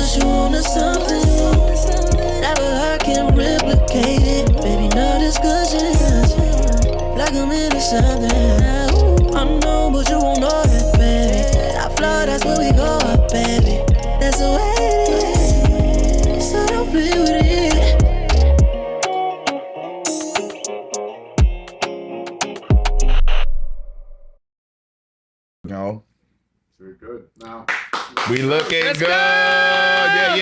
put you on to something that I can replicate it. Baby, no discussions. Like I'm into something. I know, but you won't know it, baby. Top floor, that's where we go up, baby. That's the way it is. So don't play with it. No. Very good. Now we looking good. Yeah.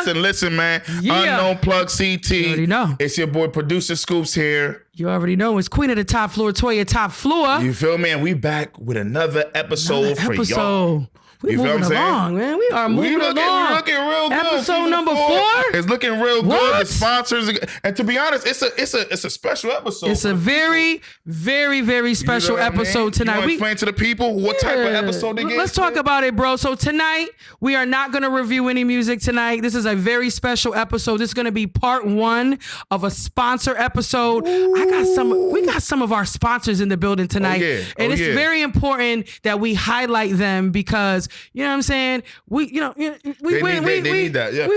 Listen, man. Yeah. Unknown Plug CT. You already know. It's your boy Producer Scoops here. You already know. It's Queen of the Top Floor, Toya Topfloor. You feel me? And we back with another episode for y'all. We're moving along, man. We are moving along. We're looking real good. Episode number 4. It's looking real good. What? The sponsors, and to be honest, it's a special episode. It's a very, very, very special episode tonight. You want to explain to the people what type of episode they get? Let's talk about it, bro. So tonight, we are not going to review any music tonight. This is a very special episode. This is going to be part 1 of a sponsor episode. We got some of our sponsors in the building tonight. And it's very important that we highlight them because, you know what I'm saying? We need that. Yeah,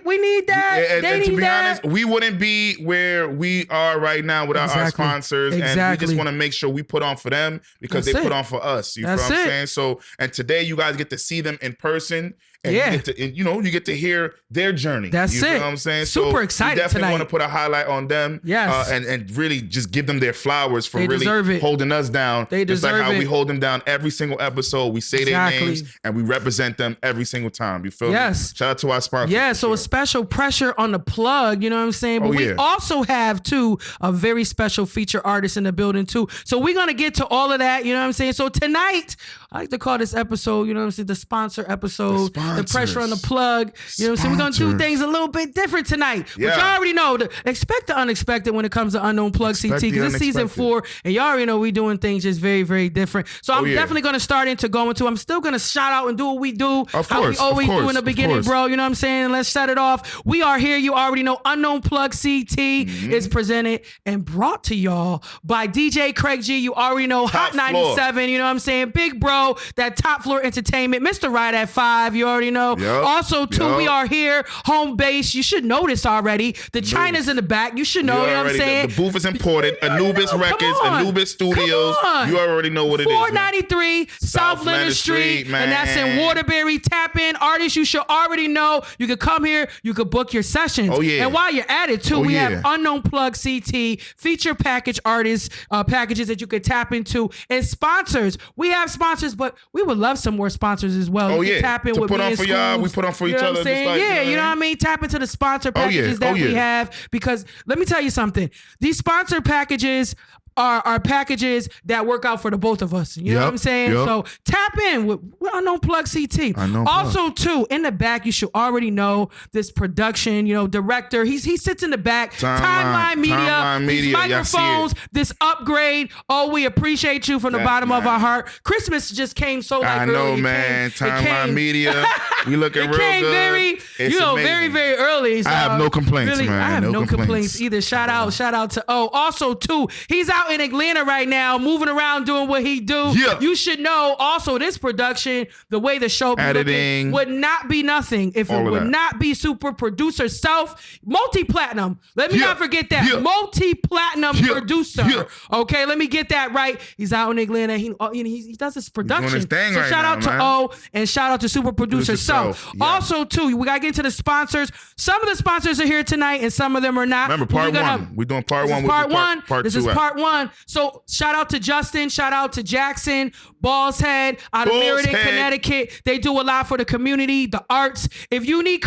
we need that. And to be honest, we wouldn't be where we are right now without our sponsors. And we just want to make sure we put on for them because they put on for us. You know what I'm saying? So, and today you guys get to see them in person. And you get to hear their journey. That's you know what I'm saying? Super excited tonight. We definitely want to put a highlight on them. Yes. And really just give them their flowers for really holding us down. They deserve Just like how it. we hold them down every single episode. We say their names and we represent them every single time. You feel me? Shout out to our sponsors. Yeah, so a special pressure on the plug, you know what I'm saying? But we also have, too, a very special feature artist in the building, too. So we're going to get to all of that, you know what I'm saying? So tonight, I like to call this episode, you know what I'm saying, the sponsor episode, the pressure on the plug. You know what I'm saying? We're going to do things a little bit different tonight. But y'all already know, expect the unexpected when it comes to Unknown Plug CT, because it's season 4, and y'all already know we doing things just very, very different. So I'm definitely going to start into going to, I'm still going to shout out and do what we do, how we always do in the beginning, bro. You know what I'm saying? Let's set it off. We are here. You already know Unknown Plug CT is presented and brought to y'all by DJ Craig G. You already know Hot 97. You know what I'm saying? Big bro, that Top Floor Entertainment, Mr. Right at 5. You already know. Also, too, we are here, home base. You should know this already. The China's in the back. You should know. You know what I'm saying? The booth is important. Anubis Records, Anubis Studios. You already know what it is. 493 South Leonard Street, man. And that's in Waterbury. Tap in. Artists, you should already know. You could come here. You could book your sessions. And while you're at it, too, we have Unknown Plug CT, feature package artists, packages that you could tap into, and sponsors. We have sponsors, but we would love some more sponsors as well. You can tap in with put me on and for y'all. We put on for each other. You know what I mean? Tap into the sponsor packages that we have, because let me tell you something. These sponsor packages are packages that work out for the both of us. You know what I'm saying? So tap in with Unknown Plug CT. Also, too, in the back, you should already know this production, director. He sits in the back. Timeline Media. These microphones, this upgrade. Oh, we appreciate you from the bottom of our heart. Christmas just came so early. I know, man. Timeline Media. We looking real good. It came very, very early. So I have no complaints, really, man. I have no complaints either. Shout out to O. Also, too, he's out in Atlanta right now, moving around, doing what he do. You should know also this production, the way the show be looking, would not be nothing if it would not be super producer self, multi-platinum. Let me not forget that. Multi-platinum producer. Okay, let me get that right. He's out in Atlanta. He does his production. So shout out to O and shout out to super producer self. Also, too, we got to get into the sponsors. Some of the sponsors are here tonight and some of them are not. Remember, part 1. We're doing part 1. This is part 1. So shout out to Justin, shout out to Jackson, Balls Head out of Meriden, Connecticut. They do a lot for the community, the arts. If you need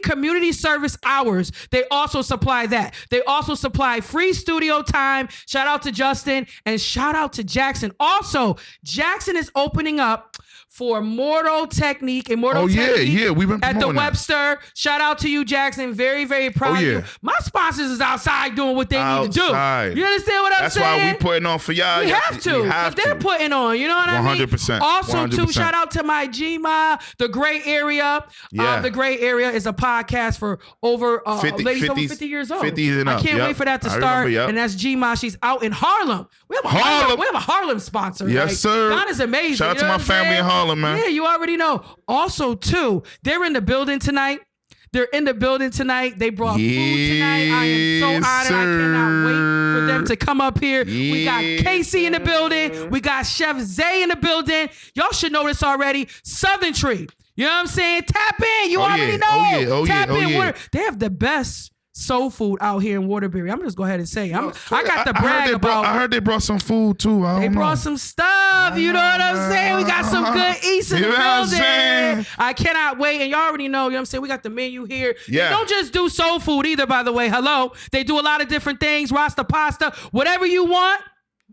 community service hours, they also supply that. They also supply free studio time. Shout out to Justin and shout out to Jackson. Also, Jackson is opening up for Immortal Technique, Oh yeah, we've been at the that. Webster. Shout out to you, Jackson. Very, very proud of you. My sponsors is outside doing what they need to do. You understand what I'm saying? That's why we putting on for y'all. We have to. If they're putting on, you know what I mean? 100%. Also, 100%. too, shout out to my G-Ma, The Gray Area. The Gray Area is a podcast for over ladies over 50 years old. 50 and up. I can't wait for that to start. And that's G-Ma. She's out in Harlem. We have a Harlem sponsor. Yes, sir. God is amazing. Shout out to my family in Harlem, man. Yeah, you already know. Also, too, they're in the building tonight. They brought food tonight. I am so honored. I cannot wait for them to come up here. We got Casey in the building. We got Chef Zay in the building. Y'all should know this already. Southern Tree. You know what I'm saying? Tap in. You already know. Tap in. They have the best soul food out here in Waterbury. I'm just go ahead and say I got the brag about. I heard they brought some food too. They brought some stuff. You know what I'm saying? We got some good eats in the building. I cannot wait. And y'all already know. You know what I'm saying? We got the menu here. Yeah. They don't just do soul food either. By the way, hello. They do a lot of different things. Rasta pasta, whatever you want.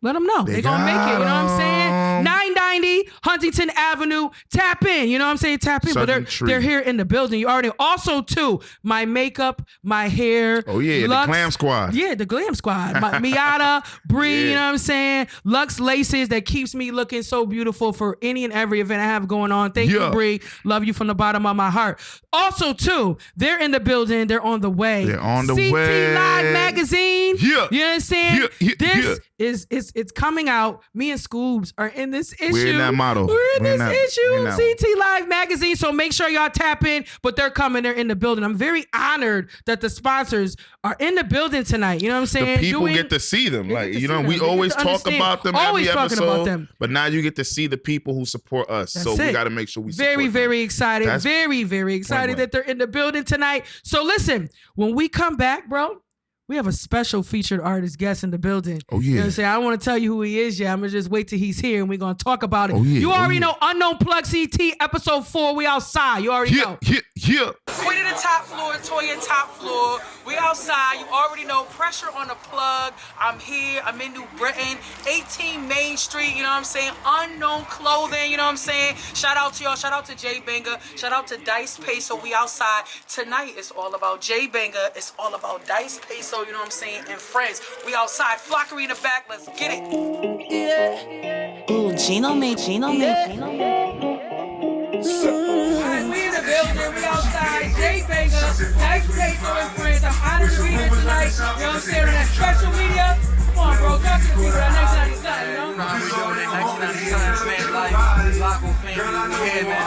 Let them know. They're going to make it. You know what I'm saying? 990 Huntington Avenue. Tap in. You know what I'm saying? Tap in. But they're here in the building. You already. Also, too, my makeup, my hair. Oh, yeah. Lux, the Glam Squad. Yeah, the Glam Squad. Miata, Bree, you know what I'm saying? Lux Laces that keeps me looking so beautiful for any and every event I have going on. Thank you, Bree. Love you from the bottom of my heart. Also, too, they're in the building. They're on the way. They're on the way. CTLIVE magazine. Yeah. You understand? This it's coming out. Me and Scoobs are in this issue. We're in that model. We're in this issue. CTLIVE magazine. So make sure y'all tap in. But they're coming. They're in the building. I'm very honored that the sponsors are in the building tonight. You know what I'm saying? The people get to see them. Like, you know, we always talk about them every episode. But now you get to see the people who support us. So we got to make sure we support them. Very excited. Very excited that they're in the building tonight. So listen, when we come back, bro, we have a special featured artist guest in the building. Oh, yeah. You know what I'm saying? I don't want to tell you who he is yet. I'm going to just wait till he's here and we're going to talk about it. You already know Unknown Plug CT, episode 4. We outside. You already know. Queen of the top floor, Toya top floor. We outside. You already know. Pressure on the plug. I'm here. I'm in New Britain. 18 Main Street. You know what I'm saying? Unknown Clothing. You know what I'm saying? Shout out to y'all. Shout out to J Banger. Shout out to Dice Peso. We outside. Tonight it's all about J Banger. It's all about Dice Peso. You know what I'm saying? And friends, we outside. Flockery in the back. Let's get it. Yeah. Ooh, Gino made. Alright, we in the building. We outside. J Banger, Dice Peso and friends. I'm honored to be here tonight. You know what I'm saying? On that special media. Come on, bro. Talk to the people that 1997, you know? We doing it 1997, man. Like, Loco family, we here, man.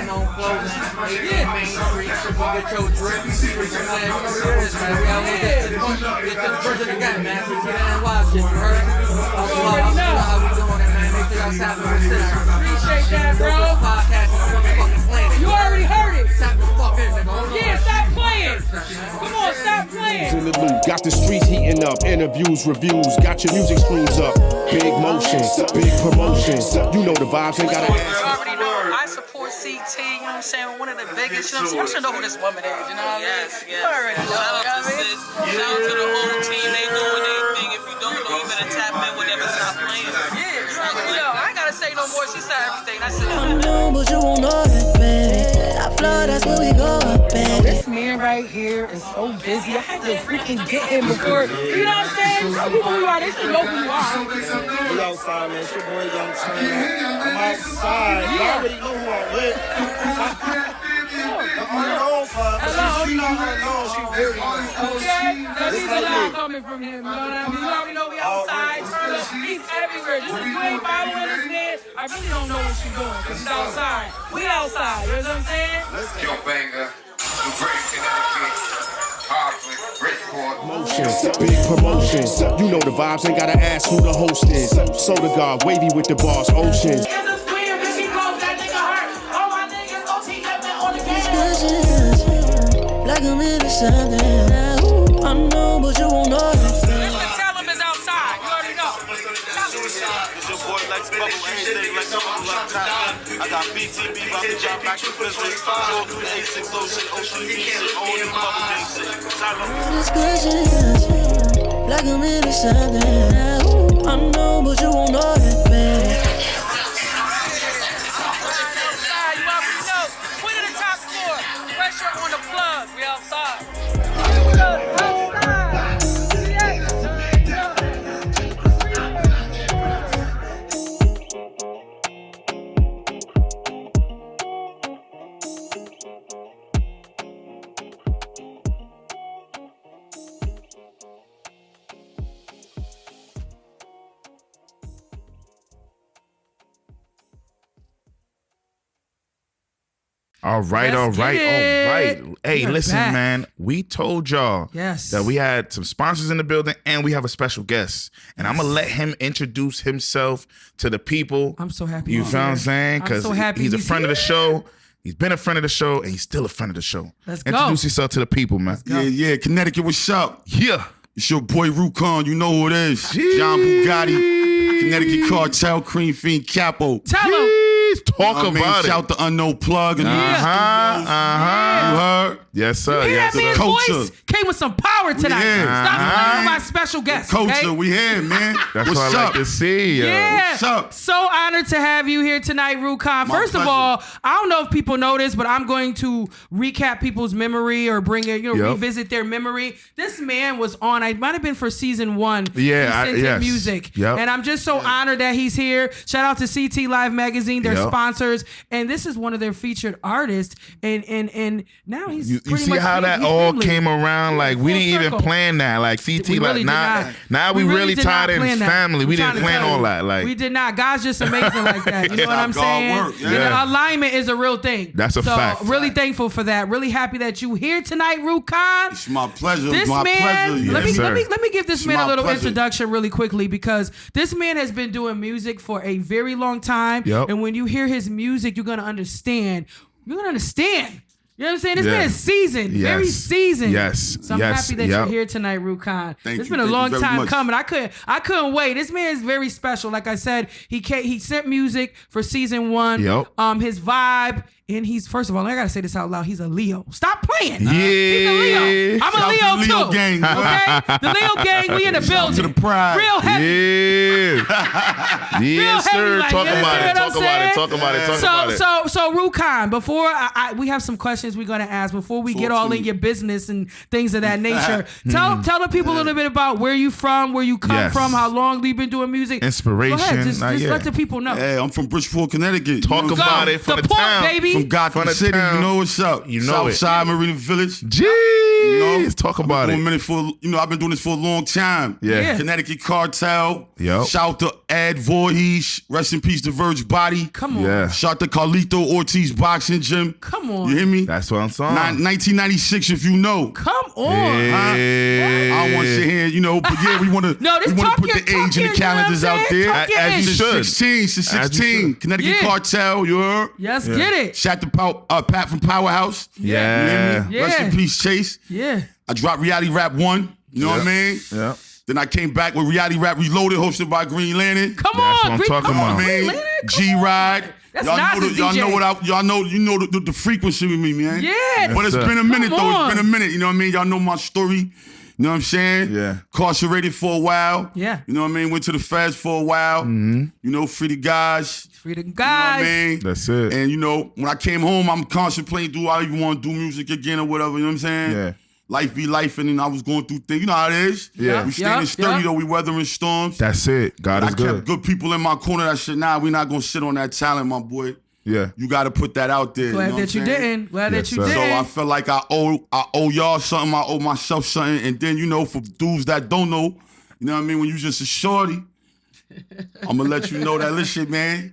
Unknown Clothing, Main Street. You get your drip. You know what I'm saying? You know what it is, man. We out here. Get this version again, man. So get in and watch it, you heard? I'll know how we doing it, man. Make sure y'all tap in with this. Appreciate that, bro. Podcast on the motherfucking planet. You already heard it. Tap the fuck in, nigga. Yeah, stop playing. Come on, stop playing. In the loop, got the streets heating up, interviews, reviews, got your music streams up, big motion, big promotion. You know the vibes, ain't gotta ask. You already know I support CT, you know what I'm saying? One of the biggest, you know what I'm saying? Y'all should know who this woman is, you know what I mean? Yes. You already know. Shout out to sis. Shout out to the whole team. They doing their thing. If you don't know, you better tap in with them and stop playing. Yeah, you know, I ain't gotta say no more. She said everything. That's it. I know, but you won't know it, baby. That floor, that's where we go, baby. This man right here is so busy. I had to freaking get him before. You know what I'm saying? Some people who you are, they should know who you are. We outside, man. It's your boy Young Turn. I'm outside. You already know who I'm with. Hello. She not unknown. She very unknown. Okay? That means a lot coming from him. You know what I mean? You already know we outside. Turn up. He's everywhere. Just if you ain't following this man, I really don't know what she's doing because he's outside. We outside. You know what I'm saying? J Banger, New Britain, Connecticut, Hartford, Bridgeport. motion, big promotion. You know the vibes, ain't gotta ask who the host is. Soda God, wavy with the bars, oceans. Like I'm into something. I know, but you won't know it. Tell him it's outside. You already know. It's your boy Lex Bubble, anything like something like top. I got BTB, about to drop back to physics. 43860 shit, Ocean V shit, all the bubble gang shit. Discussions, like I'm into something. I know, but you won't know it, baby. All right. Hey, listen, man. We told y'all that we had some sponsors in the building and we have a special guest. And I'm going to let him introduce himself to the people. I'm so happy. You feel what I'm saying? Because he's a friend of the show. He's been a friend of the show and he's still a friend of the show. Let's go. Introduce yourself to the people, man. Yeah. Connecticut, what's up? Yeah. It's your boy Ruconn. You know who it is. John Bugatti, Connecticut Cartel, Cream Fiend, Capo. Tell him. Talk about it. Shout the Unknown Plug. And You heard? Yes, sir. You yes, hear sir. that man's voice came with some power tonight. Stop playing with my special guest. Culture, we here, man. That's what's what I like to see. Yeah. What's up? So honored to have you here tonight, Ruconn. First of all, I don't know if people know this, but I'm going to recap people's memory or bring it, revisit their memory. This man was on, it might have been for season 1. Yeah. He sent in music. Yep. And I'm just so honored that he's here. Shout out to CTLIVE magazine, their sponsors. And this is one of their featured artists. And now he's you see how that all came around? Like we didn't even plan that. Like CT, really now we really tied in family. We didn't plan all that. Like we did not. God's just amazing like that. You know what I'm saying? Alignment is a real thing. That's a fact. Really thankful for that. Really happy that you here tonight, Ruconn. It's my pleasure. This my man, pleasure. let me give this man a little pleasure. introduction really quickly because this man has been doing music for a very long time. Yep. And when you hear his music, you're gonna understand. You're gonna understand. You know what I'm saying? This man is seasoned, very seasoned. Yes. So I'm happy that you're here tonight, Ruconn. It's been a long time coming. I couldn't wait. This man is very special. Like I said, he sent music for season 1. Yep. His vibe. And he's, first of all, I gotta say this out loud. He's a Leo. Stop playing. Yeah. He's a Leo. I'm a Leo too. Leo gang. Okay? The Leo gang, we in the building. To the pride. Real heavy. Yeah. Yes, sir. Like, Talk about it. So Ruconn, before we have some questions we're gonna ask before we get all in your business and things of that nature. Tell the people a little bit about where you from, where you come from, how long you've been doing music. Inspiration. Go ahead, just let the people know. Hey, I'm from Bridgeport, Connecticut. Talk about it for the town, baby. From Gotham City, you know what's up. You know Southside Marina Village. Jeez, talk about it. I've been doing this for a long time. Yeah. Connecticut Cartel. Yep. Shout to Ad Voorhees. Rest in peace to Verge Body. Come on. Yeah. Shout to Carlito Ortiz Boxing Gym. Come on. You hear me? That's what I'm saying. 1996, if you know. Come on. Hey. I don't want to sit here, but yeah, we want to put the age and the calendars out there. As you should. 16. Connecticut Cartel, you heard? Yes, get it. Shout to Pat from Powerhouse. Yeah. You hear me? Yeah. Rest in peace, Chase. Yeah. I dropped Reality Rap 1. You know what I mean? Yeah. Then I came back with Reality Rap Reloaded, hosted by Green Lantern. Come That's on, what I'm talking about. Green Lantern, G-Ride. That's y'all know the frequency with me, man. Yeah. But it's been a minute, though. It's been a minute. You know what I mean? Y'all know my story. You know what I'm saying? Yeah. Incarcerated for a while. Yeah. You know what I mean? Went to the feds for a while. Mm-hmm. You know, free the guys. Free the You know guys. what I mean? That's it. And, when I came home, I'm contemplating, do I even want to do music again or whatever? You know what I'm saying? Yeah. Life be life, and then I was going through things. You know how it is? Yeah. We standing sturdy, though. We weathering storms. That's it. God is I good. kept good people in my corner that shit. Nah, we not going to sit on that talent, my boy. Yeah. You got to put that out there. Glad you know that you didn't. Glad that you didn't. So I felt like I owe y'all something. I owe myself something. And then, for dudes that don't know, you know what I mean? When you just a shorty, I'm going to let you know that, listen, man,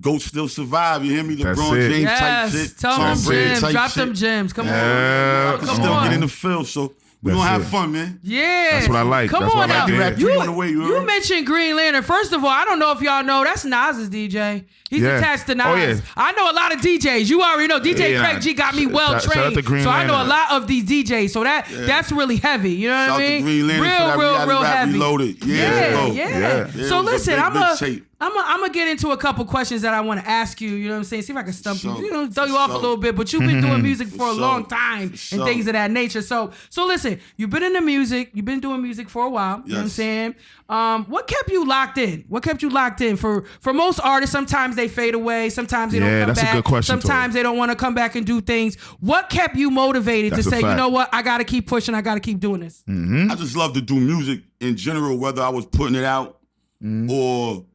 GOAT still survive. You hear me? LeBron James type shit. Tell them gems. Drop them gems. Come on. I can still get in the field, so we gonna have fun, man. Yeah. That's what I like. Come That's on what I now. like. You mentioned Green Lantern. First of all, I don't know if y'all know, that's Nas's DJ. He's attached to Nas. Oh, yeah. I know a lot of DJs. You already know. DJ Craig G got me well trained. So I know a lot of these DJs. So that's really heavy. You know what I mean? Green Lantern real heavy. Reloaded. Yeah. So listen, I'm tape. I'm gonna get into a couple questions that I want to ask you. You know what I'm saying? See if I can stump you. Throw you off a little bit. But you've been doing music for a long time and things of that nature. So listen, you've been in the music. You've been doing music for a while. You know what I'm saying? What kept you locked in? What kept you locked in? For most artists, sometimes they fade away. Sometimes they don't come back. That's a good question. Sometimes they don't want to come back and do things. What kept you motivated to say, you know what? I got to keep pushing. I got to keep doing this. Mm-hmm. I just love to do music in general, whether I was putting it out or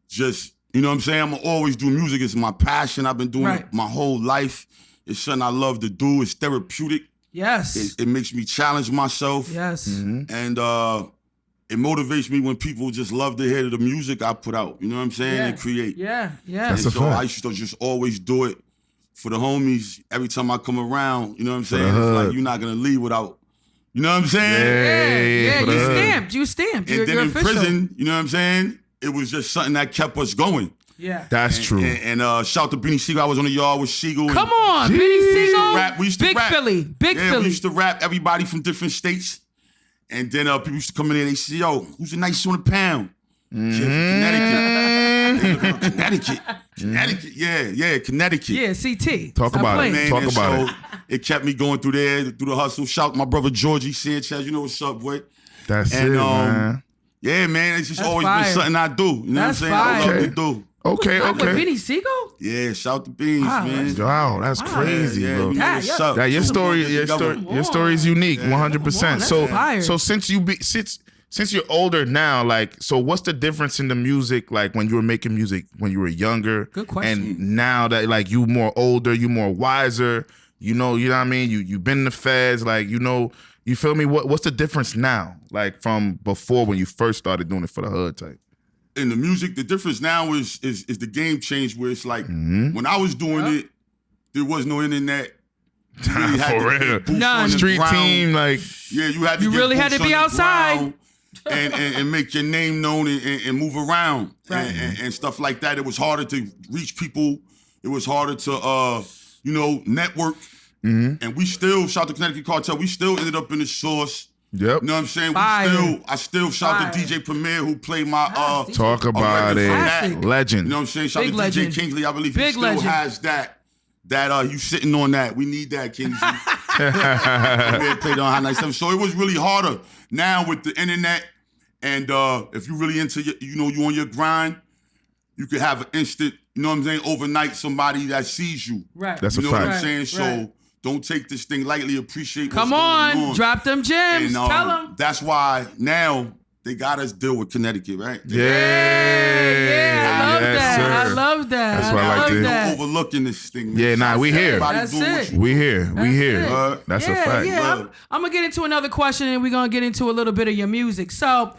just, you know what I'm saying? I'm going to always do music. It's my passion. I've been doing it my whole life. It's something I love to do. It's therapeutic. Yes. It makes me challenge myself. Yes. Mm-hmm. And it motivates me when people just love to hear the music I put out. You know what I'm saying? And create. Yeah. That's and a fact. I used to just always do it for the homies, every time I come around, you know what I'm saying? It's like you're not gonna leave without, you know what I'm saying? Yeah, you stamped. And then in prison, you know what I'm saying? It was just something that kept us going. Yeah. That's true. And shout to Beanie Siegel. I was on the yard with Siegel. Come on, Beanie Siegel. We used to rap. Big Philly. We used to rap everybody from different states. And then people used to come in there and they say, yo, who's the nicest on the pound? Connecticut. Connecticut. Yeah, Connecticut. Yeah, CT. Talk about it. Talk about it. It kept me going through there, through the hustle. Shout to my brother Georgie Sanchez. You know what's up, boy. That's it, man. Yeah, man. It's just always been something I do. You know what I'm saying? I love to do. Okay. With Beanie Siegel? Yeah, shout to Beans, man. Wow, that's crazy, bro. You know what's up. Your story is unique, 100%. So since you're older now, like, so what's the difference in the music, like when you were making music when you were younger? Good question. And now that like you more older, you more wiser, you know what I mean? You've been in the feds, like, you know, you feel me? What's the difference now, like from before when you first started doing it for the hood type? In the music, the difference now is the game change where it's like when I was doing it, there was no internet. You really had for real. Street team, like you had to really had to be outside and make your name known and move around and stuff like that. It was harder to reach people. It was harder to network. And we still shout to Connecticut Cartel. We still ended up in the Source. Yep. You know what I'm saying? I still shout to DJ Premier who played my talk about it. Legend. You know what I'm saying? Shout Big to legend. DJ Kingsley. I believe he still has that you sitting on that. We need that, Kingsley. Premier played on High 97. So it was really harder. Now with the internet and if you really into you on your grind, you could have an instant, you know what I'm saying, overnight somebody that sees you. Right. That's a fact. You know what I'm saying? So don't take this thing lightly. Appreciate what's going on. Drop them gems. And, tell them. That's why now they got us deal with Connecticut, right? I love that. That's why I like this. No overlooking this thing. Yeah, nah, we here. That's it. We here. That's a fact. Yeah. I'm going to get into another question and we're going to get into a little bit of your music. So,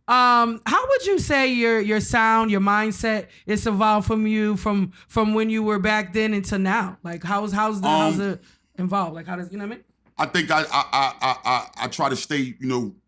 how would you say your sound, your mindset is evolved from when you were back then until now? Like how's it involved? Like how does, you know what I mean? I think I try to stay,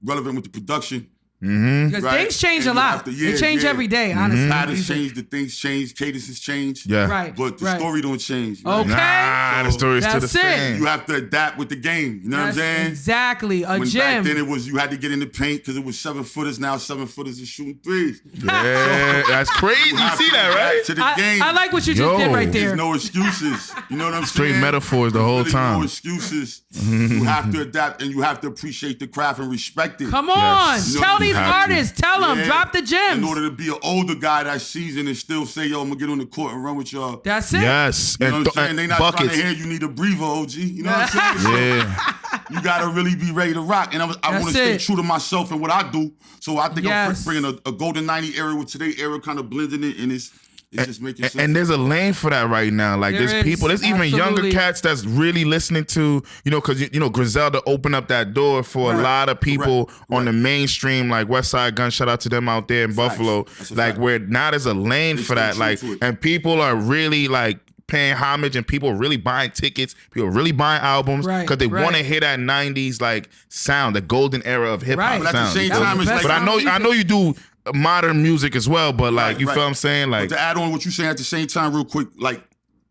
relevant with the production. Because things change a lot. They change every day, honestly. Patterns change, the things change, cadences change. Yeah. Right. But the story don't change. Right? Okay. Nah, the story's still the same. You have to adapt with the game. You know what I'm saying? Exactly. When back then you had to get in the paint because it was 7-footers. Now 7-footers is shooting threes. Yeah, that's crazy. You see that, right? To the game. I like what you just did right there. There's no excuses. You know what I'm saying? Straight metaphors the whole time. No excuses. You have to adapt and you have to appreciate the craft and respect it. Come on. Tell these artists. Tell them. Drop the gems. In order to be an older guy that seasoned and still say, yo, I'm going to get on the court and run with y'all. That's it. Yes. You know what I'm saying? They not trying to hear you need a breather, OG. You know what I'm saying? So you got to really be ready to rock. And I want to stay true to myself and what I do. So I think I'm bringing a golden 90 era with today era, kind of blending it, and it's just making sense. And there's a lane for that right now. Like there's people, there's even younger cats that's really listening to, because Griselda opened up that door for a lot of people on the mainstream, like West Side Gun. Shout out to them out there in Buffalo. Like where now there's a lane for that. Like, and people are really like paying homage, and people really buying tickets. People really buying albums because they want to hear that 90s like sound, the golden era of hip hop But at the sound. same time, it's like, but I know you do modern music as well, but like you feel what I'm saying? Like, but to add on what you're saying at the same time, real quick, like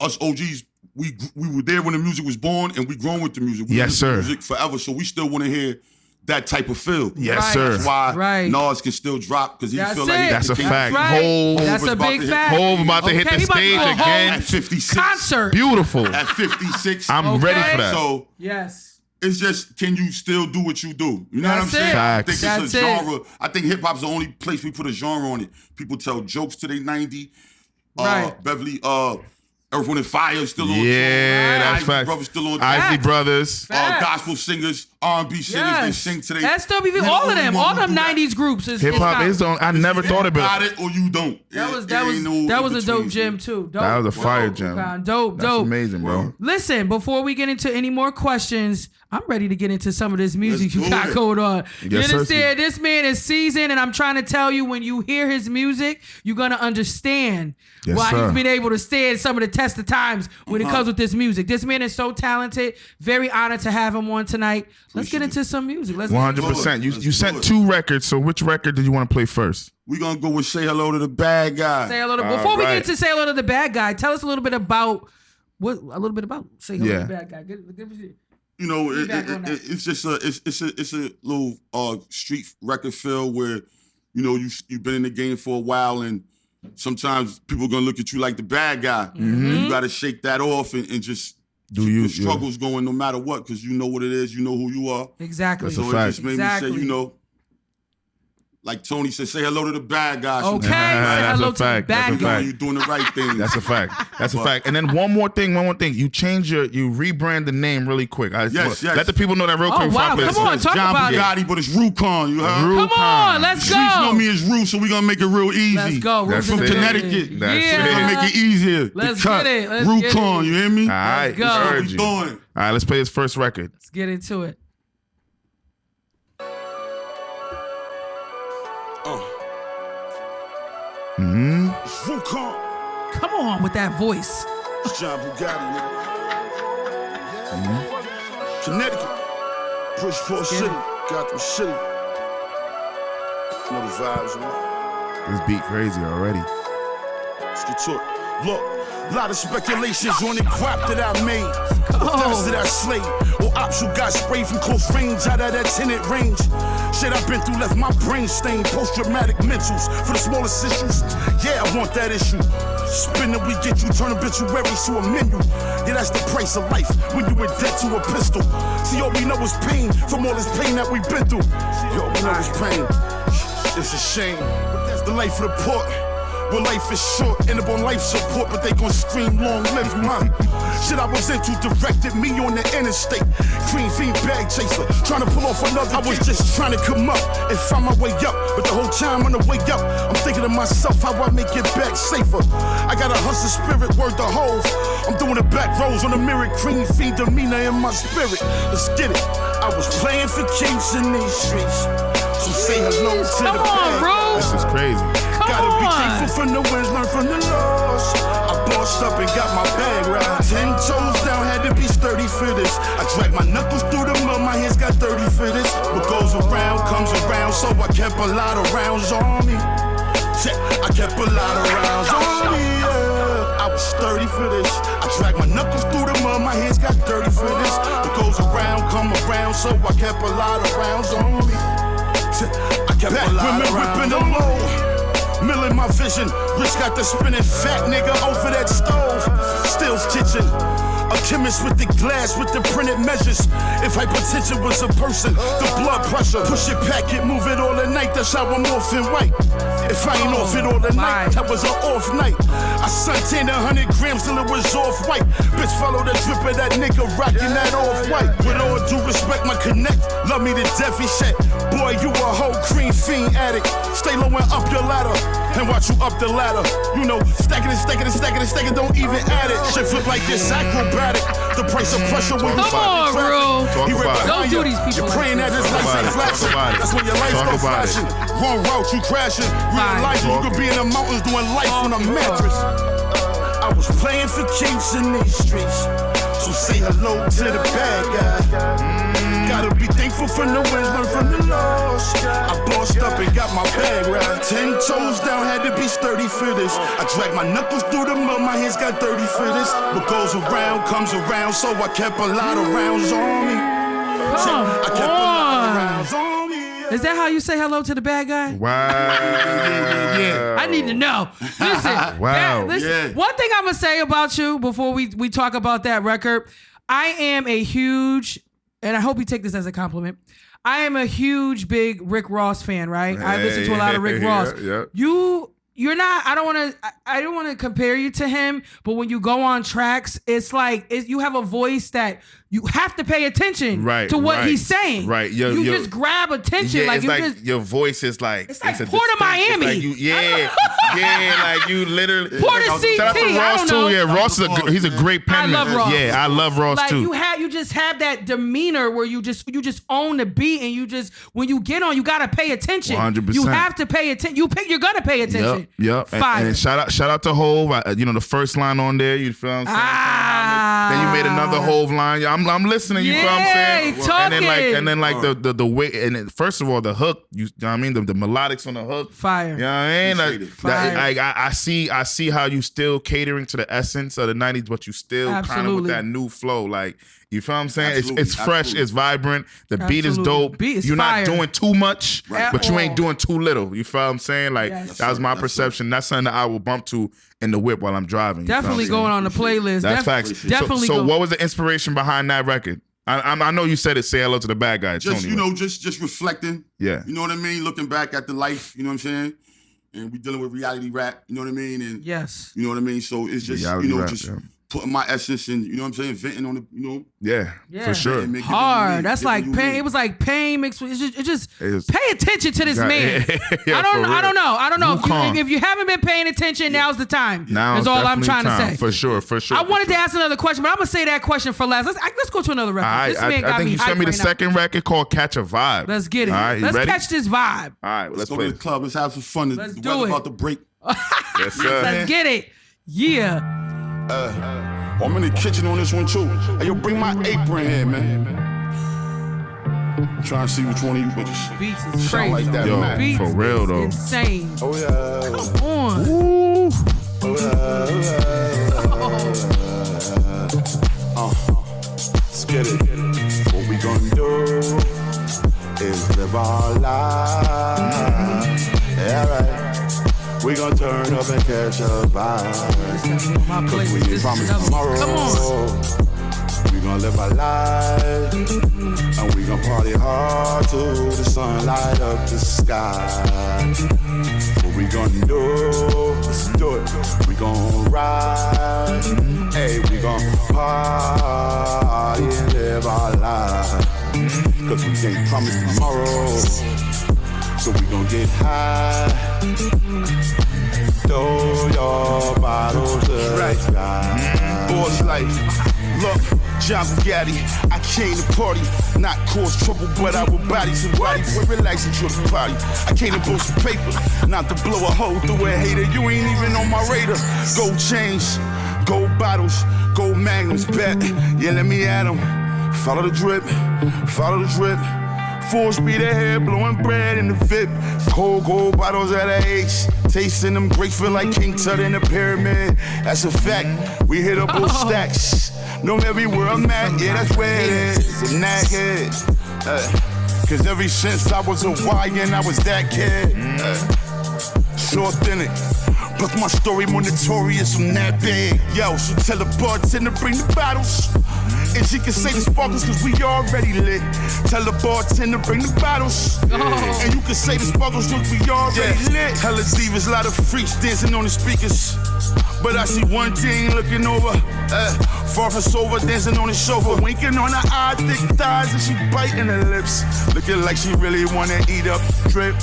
us OGs, we were there when the music was born, and we grown with the music. We yes, sir. Music forever, so we still want to hear that type of feel. Yes, sir. That's why Nas can still drop because he feel like that's a fact. That's a big fact. Hov about to hit the stage again at 56. Concert. Beautiful. At 56. I'm ready for that. So yes. It's just, can you still do what you do? You know what I'm saying? Facts. I think it's a genre. I think hip hop's the only place we put a genre on it. People tell jokes to their 90. Beverly, Earth, Wind & Fire still on. Yeah, that's Isley facts. Brothers still on. Isley Brothers. Gospel singers, R&B singers, they sing today. SWV, all of them 90s groups. Hip hop is on. I never thought about it. Or you don't. That was a dope gem too. Dope. That was a fire gem. Dope. That's amazing, bro. Listen, before we get into any more questions, I'm ready to get into some of this music you got going on. You understand? This man is seasoned, and I'm trying to tell you, when you hear his music, you're gonna understand why he's been able to stand some of the tests test of times when it comes with this music. This man is so talented. Very honored to have him on tonight. Let's get into some music. Let's 100%. You sent 2 records, so which record did you want to play first? We're going to go with Say Hello to the Bad Guy. Say hello to, before we get to Say Hello to the Bad Guy, tell us a little bit about Say Hello to the Bad Guy. Give us you know, it's just a little street record feel where, you know, you've been in the game for a while and sometimes people are gonna look at you like the bad guy. Mm-hmm. You gotta shake that off and just keep your struggles going no matter what, because you know what it is, you know who you are. Exactly. So it just made me say, you know, like Tony said, say hello to the bad guys. Okay, say hello to the bad guy. You're doing the right thing. That's a fact. That's a fact. And then one more thing. You rebrand the name really quick. Yes. Let the people know that real quick. Wow, come on, talk John about Bugatti, it. but it's Ruconn, you heard? Come on, let's go. Streets know me as Ru, so we're going to make it real easy. Let's go. That's from it. Connecticut. That's it. We're going to make it easier. Let's to cut. get it. Ruconn, you hear me? All right. Let's go. That's what we doing. All right, let's play his first record. Let's get into it. Mm-hmm. Ruconn. Come on with that voice. It's John Bugatti, nigga. Connecticut. Bridgeport City. Gotham City. Know the vibes, man. This beat crazy already. Let's get to it. Look. A lot of speculations on the crap that I made, or thoughts that I slayed, or ops who got sprayed from close range out of that tenant range. Shit I've been through left my brain stained, post-traumatic mentals for the smallest issues. Yeah, I want that issue. Spin that we get you, turn obituaries to a menu. Yeah, that's the price of life when you in debt to a pistol. See, all we know is pain from all this pain that we've been through. All we know is pain. It's a shame. The life of the poor. Well, life is short, end up on life support, but they gon' scream long live mine. Shit I was into directed me on the interstate. Cream fiend bag chaser, trying to pull off another. I was just trying to come up and find my way up, but the whole time on the way up, I'm thinking to myself how I make it back safer. I got a hustle spirit, word the hoes. I'm doing the back rows on the mirror, cream fiend demeanor in my spirit. Let's get it. I was playing for kings in these streets, so say hello to the bad. This is crazy. Gotta be thankful from the wins, learn from the loss. I bossed up and got my bag right. 10 toes down, had to be sturdy for this. I dragged my knuckles through the mud, my hands got dirty for this. What goes around comes around, so I kept a lot of rounds on me. I kept a lot of rounds on me, yeah. I was sturdy for this. I dragged my knuckles through the mud, my hands got dirty for this. What goes around come around, so I kept a lot of rounds on me. I kept a lot of rounds on me. Mill in my vision, Rich got the spinning fat nigga over that stove. Still's kitchen, a chemist with the glass with the printed measures. If hypertension was a person, the blood pressure. Push it, pack it, move it all the night, that's how I'm off and white. If I ain't off it all the night, that was an off night. I suntan 100 grams till it was off white. Bitch follow the drip of that nigga rockin' that off white. With all due respect, my connect, love me to death, he said. Boy, you a whole cream fiend addict. Stay low and up your ladder, and watch you up the ladder. You know, stacking and stacking and stacking and stacking, don't even add it. Shit flip like this acrobatic. The price of pressure when you find the traffic. He right behind you. You're praying that his life ain't flashing. That's when your life starts flashing. Wrong route, you crashing. Real life, you could be in the mountains doing life on a mattress. I was playing for kings in these streets, so say hello to the bad guy. Gotta be thankful for the wins, learn from the loss. I bossed up and got my bag right. 10 toes down, had to be sturdy for this. I dragged my knuckles through the mud, my hands got dirty for this. What goes around comes around, so I kept a lot of rounds on me. I kept a lot of rounds on me. Is that how you say hello to the bad guy? Wow. Yeah. I need to know. Listen. Wow. Listen. One thing I'm going to say about you before we talk about that record, I am a huge, and I hope you take this as a compliment, I am a huge, big Rick Ross fan, right? I listen to a lot of Rick Ross. Yeah. You're not, I don't want to compare you to him, but when you go on tracks, it's like, you have a voice that you have to pay attention to what he's saying. Right. You just grab attention. Yeah, like it's you like just, your voice is like, it's like Port of Miami. Like like you literally. Port of CT, Shout out to Ross too. Yeah, Ross is he's a great penman. I love Ross. Yeah, I love Ross like too. You you just have that demeanor where you just own the beat, and you just, when you get on, you gotta pay attention. 100%. You have to pay attention. You're gonna pay attention. Yep. Fire. And shout out to Hove. The first line on there. You feel what I'm saying? Then you made another Hove line. I'm listening. You feel what I'm saying? Talking. And then the way. And then, first of all, the hook. You know what I mean? The melodics on the hook. Fire. You know what I mean? I see how you still catering to the essence of the 90s, but you still kind of with that new flow. Like, you feel what I'm saying? It's fresh, it's vibrant. The beat is dope. You're not doing too much, but you ain't doing too little. You feel what I'm saying? Like, that was my perception. That's something that I will bump to in the whip while I'm driving. Definitely going on the playlist. That's facts. Definitely. So what was the inspiration behind that record? I know you said it, Say Hello to the Bad Guy. Just, Tony, just reflecting. Yeah. You know what I mean? Looking back at the life, you know what I'm saying? And we dealing with reality rap, you know what I mean? And yes. You know what I mean? So it's just, reality rap, putting my essence in, you know what I'm saying? Venting on the, Yeah, for sure. Hard. That's like pain. It was like pain mixed with, it just pay attention to this man. I don't know. If you haven't been paying attention, now's the time. That's all I'm trying to say. For sure. I wanted to ask another question, but I'm going to say that question for last. Let's go to another record. This man got I think me you sent me the second record called Catch a Vibe. Let's get it. All right, let's catch this vibe. All right, let's go play to the club. Let's have some fun. Let's the do weather it. about to break. Yes, sir. Let's get it. Yeah. I'm in the kitchen on this one too. Hey, yo, bring my apron here, man. I'm trying to see which one of you bitches Beats is sound crazy. like that, Yo, man. Beats for real though. Insane. Oh yeah. Come on. Ooh. Let's get it. What we gonna do is live our life. Yeah, right. We gon' turn up and catch a vibe. Cause we ain't promised tomorrow. Come on. We gon' live our life. And we gon' party hard till the sun light up the sky. What we gon' do? Let's do it. We gon' ride. Hey, we gon' party and live our life. Cause we ain't promised tomorrow. So we gon' get high. Throw your bottles to the sky. Boss life. Look, John Bugatti, I came to party, not cause trouble, but I will body somebody. We're relaxing to the party. I came to blow some paper, not to blow a hole through a hater. You ain't even on my radar. Gold chains, gold bottles, gold magnums, bet. Yeah, let me at 'em. Follow the drip, follow the drip. Full speed ahead, blowing bread in the VIP. Cold gold bottles at a H. Tasting them grapes, feel like King Tut in the pyramid. That's a fact. We hit up both stacks. Know everywhere I'm at, yeah, that's where it is. In that head. Cause ever since I was a YN, I was that kid. So authentic. Plus my story more notorious, I'm that big. Yo, so tell the bartender bring the bottles. And she can say the sparkles cause we already lit. Tell the bartender bring the bottles. And you can say the sparkles cause we already lit. Hella divas, lot of freaks dancing on the speakers. But I see one thing looking over. Far from sober, dancing on the sofa. Winking on her eye, thick thighs, and she biting her lips. Looking like she really wanna eat up drip.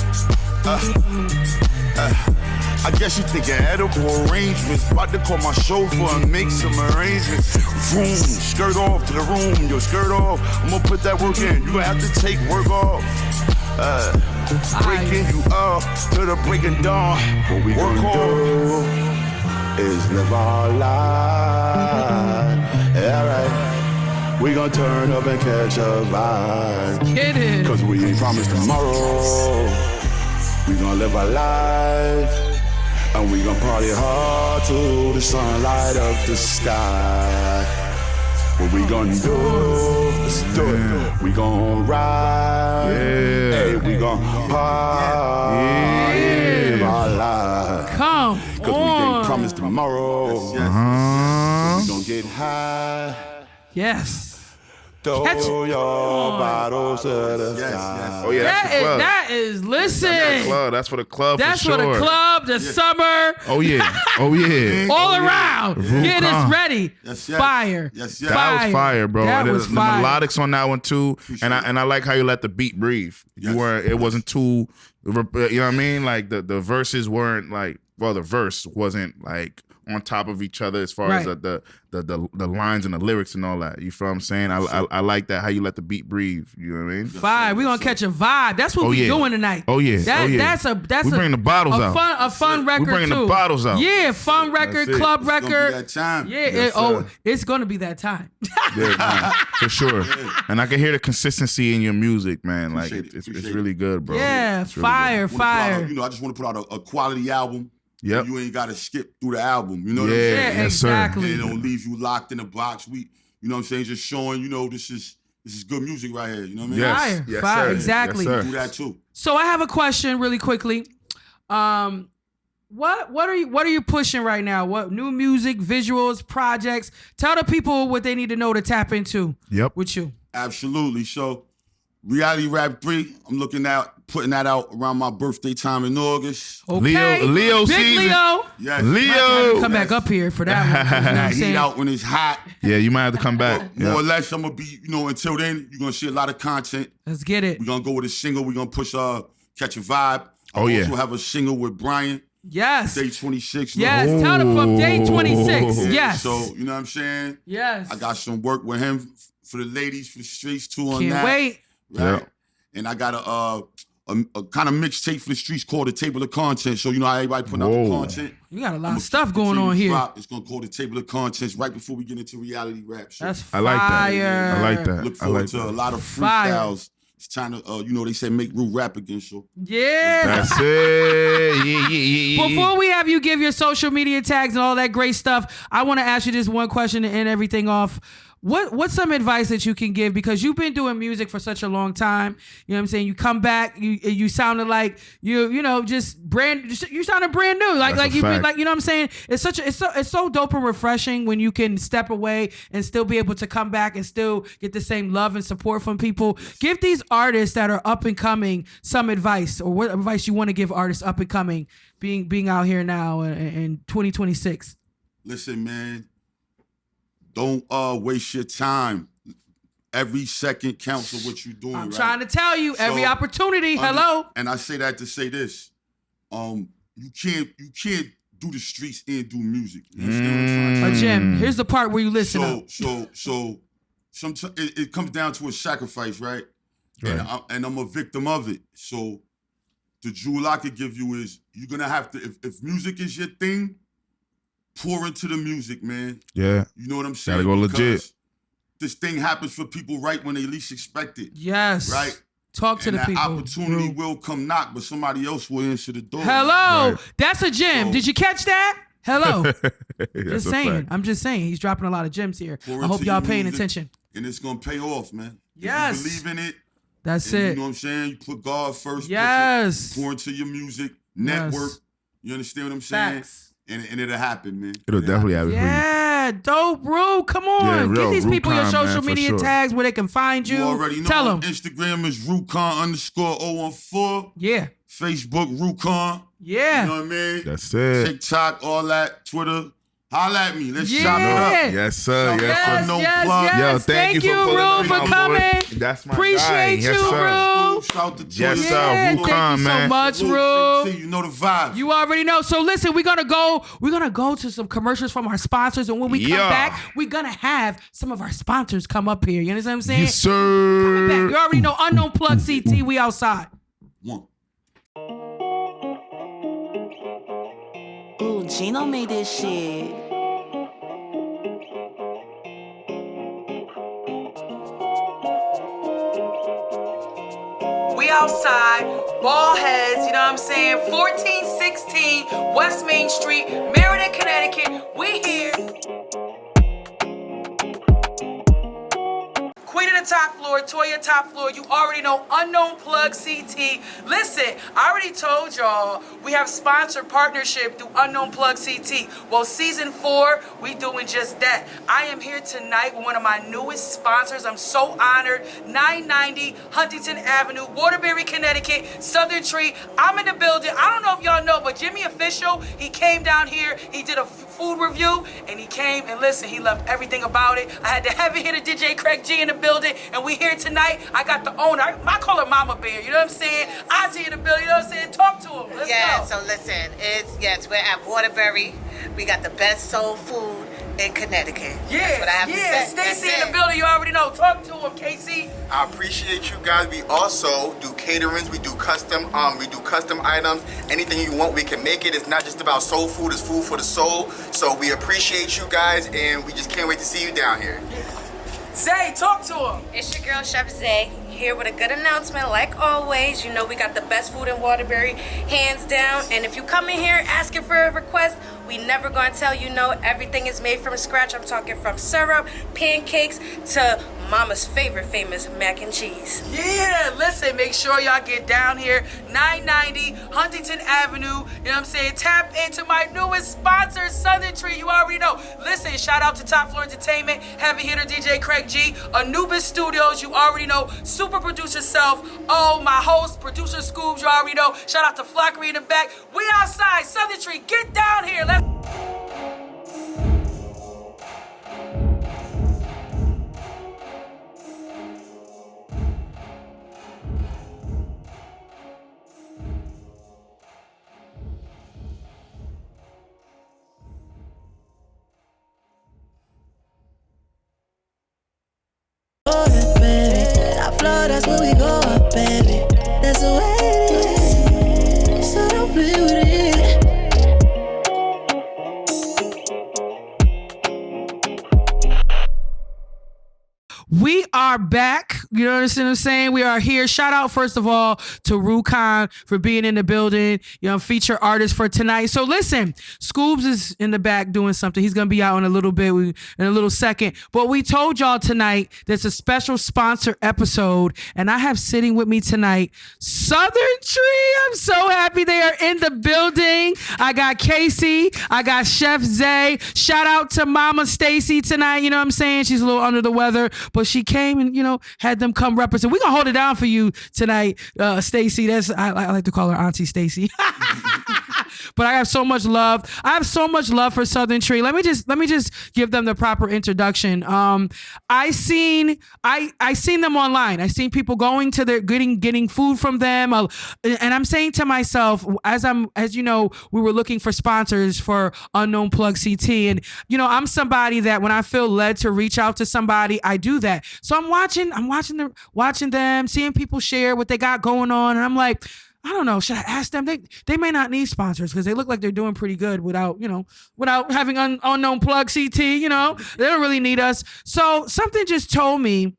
I guess you think edible arrangements. About to call my chauffeur and make some arrangements. Vroom, skirt off to the room, yo, skirt off. I'm gonna put that work in, you gonna have to take work off. Breaking you up to the break of dawn. What we work do is live our life. Yeah, right. We gon' turn up and catch a vibe. Get it. Cause we ain't promised tomorrow. We gon' live our life. And we gon' party hard till the sun light up the sky. What we gon' do? Let's do it. We gon' ride. Yeah. Hey, we gon' party. Live our life. Come Cause we ain't promised tomorrow. We gon' get high. Yes. Throw your bottles to the sky. Oh yeah, that is listen. That's for the club. That's for sure. the club, the summer. Oh yeah. All around. Get us ready. Fire. Yes. That was fire, bro. That was fire. The melodics on that one too, and I like how you let the beat breathe. It wasn't too, you know what I mean? Like the verses weren't like, well, the verse wasn't like on top of each other as far as the lines and the lyrics and all that. You feel what I'm saying? I like that, how you let the beat breathe. You know what I mean? Vibe. We're gonna catch a vibe. That's what we doing tonight. Oh yeah. That's we bring the bottles out. A fun record too. We bring the bottles out. Yeah, fun record, club It's record. gonna be that time. Yeah. It's gonna be that time. Yeah, man, for sure. And I can hear the consistency in your music, man. Like it's really good, bro. Yeah, it's fire. I just want to put out a quality album. Yep. You ain't got to skip through the album. You know what I'm Yeah, saying? yes, sir. Exactly. And it don't leave you locked in a box. You know what I'm saying? Just showing, this is good music right here. You know what I mean? Yes. Fire. Yes, Fire. sir. Exactly. Yes, sir. Do that too. So I have a question really quickly. What are you pushing right now? What new music, visuals, projects? Tell the people what they need to know to tap into. Yep. With you. Absolutely. So, Reality Rap 3, I'm looking at putting that out around my birthday time in August. Okay. Leo Big season. Leo. Yes. Leo. Come back up here for that one. You know what I'm Heat saying? out when it's hot. Yeah, you might have to come back. More or less, I'm going to be, until then, you're going to see a lot of content. Let's get it. We're going to go with a single. We're going to push Catch a Vibe. I also have a single with Brian. Yes. Day 26. Yes. Tell them from day 26. Yes. So, you know what I'm saying? Yes. I got some work with him for the ladies, for the streets too on Can't that. wait. Right? Yep. And I got a kind of mixtape for the streets called the Table of Contents. So, how everybody putting out the content. You got a lot of stuff going on here. It's going to call the Table of Contents right before we get into reality rap. So That's fire. I like that. Look forward to a lot of freestyles. It's time to, they say make real rap again. So yeah. That's it. Yeah. Before we have you give your social media tags and all that great stuff, I want to ask you this one question to end everything off. What's some advice that you can give, because you've been doing music for such a long time? You know what I'm saying? You come back, you sounded like you sounded brand new. Like you know what I'm saying? It's so dope and refreshing when you can step away and still be able to come back and still get the same love and support from people. Give these artists that are up and coming some advice, or what advice you want to give artists up and coming, being out here now in 2026. Listen, man. Don't waste your time. Every second counts of what you're doing. I'm trying to tell you, every opportunity. Hello. And I say that to say this: you can't do the streets and do music. You understand what I'm trying to say? Jim, here's the part where you listen. So sometimes it comes down to a sacrifice, right? And I'm a victim of it. So the jewel I could give you is you're gonna have to, if music is your thing, pour into the music, man. Yeah. You know what I'm saying? Gotta go legit. This thing happens for people right when they least expect it. Yes. Right? Talk to the people. That opportunity will come knock, but somebody else will answer the door. Hello. Right. That's a gem. Did you catch that? Hello. Just saying. Fact. I'm just saying. He's dropping a lot of gems here. Pour I hope into y'all your paying music, attention. And it's going to pay off, man. Yes. If you believe in it. That's it. it. You know what I'm saying? You put God first. Yes. Pour into your music. Network. Yes. You understand what I'm saying? Facts. And it'll happen, man. It'll definitely happen. Yeah, dope, Ru. Come on. Give these people your social media tags where they can find you. You already know. Tell them. Instagram is Ruconn_014. Yeah. Facebook, Ruconn. Yeah. You know what I mean? That's it. TikTok, all that. Twitter. Holla at me. Let's chop it up. Yes, sir. Yes, no yes, plug. yes. Yo, thank you Ru, for coming. That's my Appreciate guy. you, Yes, sir. Ru. Shout to Toya. Yes, sir. Yeah, Ruconn, thank you so man. much, Ru. You know the vibe. You already know. So listen, we're gonna go to some commercials from our sponsors, and when we come back, we're gonna have some of our sponsors come up here. You understand what I'm saying? Yes, sir. Coming back. You already know. Unknown Plug CT. We outside. One. Ooh, Gino made this shit. We outside, ball heads, you know what I'm saying? 1416 West Main Street, Meriden, Connecticut. We here. Queen of the Top Floor, Toya Top Floor. You already know Unknown Plug CT. Listen, I already told y'all we have sponsored partnership through Unknown Plug CT. Well, season 4, we doing just that. I am here tonight with one of my newest sponsors. I'm so honored. 990 Huntington Avenue, Waterbury, Connecticut, Southern Tree. I'm in the building. I don't know if y'all know, but Jimmy Official, he came down here. He did a food review, and he came and listen, he loved everything about it. I had the heavy hitter DJ Craig G in the building. saying? And we here tonight. I got the owner. I call her Mama Bear. You know what I'm saying? Auntie in the building. You know what I'm saying? Talk to him. Let's go. So listen, we're at Waterbury. We got the best soul food in Connecticut. That's what I have to say. Stacy in the building, you already know. Talk to him, KC. I appreciate you guys. We also do caterings. We do custom items. Anything you want, we can make it. It's not just about soul food. It's food for the soul. So we appreciate you guys, and we just can't wait to see you down here. Zay, talk to him. It's your girl, Chef Zay, here with a good announcement. Like always, you know we got the best food in Waterbury, hands down. And if you come in here asking for a request, we never gonna tell you no. Everything is made from scratch. I'm talking from syrup, pancakes, to Mama's favorite famous mac and cheese. Yeah, listen, make sure y'all get down here, 990 Huntington Avenue. You know what I'm saying? Tap into my newest sponsor, Southern Tree. You already know. Listen, shout out to Topfloor Entertainment, heavy hitter DJ Craig G, Anubis Studios. You already know. Super producer Self. Oh, my host, producer Scoobs. You already know. Shout out to Flockery in the back. We outside, Southern Tree. Get down here. Let's. Topfloor, that's where we go up, baby. That's the way it is. So don't play with it. We are back. You know what I'm saying? We are here. Shout out, first of all, to Ruconn for being in the building. You know, feature artist for tonight. So listen, Scoobs is in the back doing something. He's going to be out in a little bit, in a little second. But we told y'all tonight there's a special sponsor episode. And I have sitting with me tonight, Southern Tree. I'm so happy they are in the building. I got Casey. I got Chef Zay. Shout out to Mama Stacy tonight. You know what I'm saying? She's a little under the weather. But she came and, you know, had them come represent. We're going to hold it down for you tonight, Stacy. I like to call her Auntie Stacy. But I have so much love. I have so much love for Southern Tree. Let me just give them the proper introduction. I seen them online. I seen people going to their getting food from them. And I'm saying to myself, as you know, we were looking for sponsors for Unknown Plug CT. And, you know, I'm somebody that when I feel led to reach out to somebody, I do that. So I'm watching them, seeing people share what they got going on. And I'm like, I don't know. Should I ask them? They may not need sponsors because they look like they're doing pretty good without having Unknown Plug CT. You know, they don't really need us. So something just told me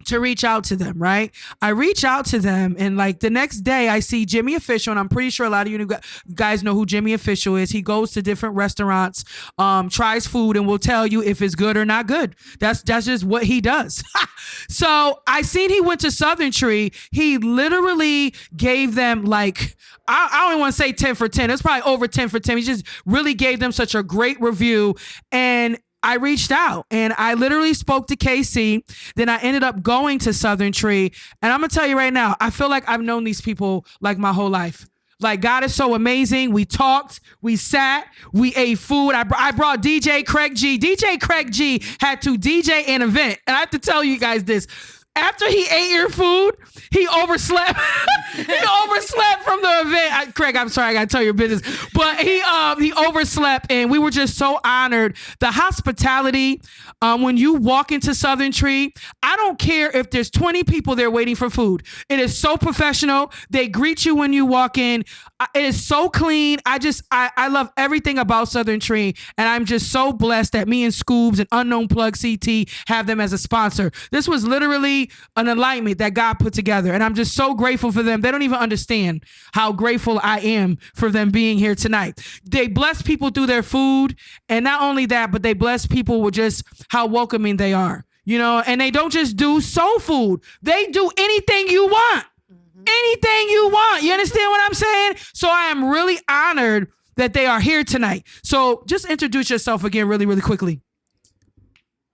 to reach out to them, right? I reach out to them, and like the next day I see Jimmy Official, and I'm pretty sure a lot of you guys know who Jimmy Official is. He goes to different restaurants, tries food, and will tell you if it's good or not good. That's just what he does. So I seen he went to Southern Tree. He literally gave them like, I don't even want to say 10 for 10. It's probably over 10 for 10. He just really gave them such a great review. And I reached out and I literally spoke to KC. Then I ended up going to Southern Tree. And I'm going to tell you right now, I feel like I've known these people like my whole life. Like, God is so amazing. We talked, we sat, we ate food. I brought DJ Craig G. DJ Craig G had to DJ an event. And I have to tell you guys this. After he ate your food, he overslept. He overslept from the event. Craig, I'm sorry, I gotta tell your business. But he overslept, and we were just so honored. The hospitality, when you walk into Southern Tree, I don't care if there's 20 people there waiting for food. It is so professional. They greet you when you walk in. It is so clean. I love everything about Southern Tree, and I'm just so blessed that me and Scoobs and Unknown Plug CT have them as a sponsor. This was literally an alignment that God put together, and I'm just so grateful for them. They don't even understand how grateful I am for them being here tonight. They bless people through their food, and not only that, but they bless people with just how welcoming they are, you know, and they don't just do soul food. They do anything you want. Anything you want. You understand what I'm saying? So I am really honored that they are here tonight. So just introduce yourself again really, really quickly.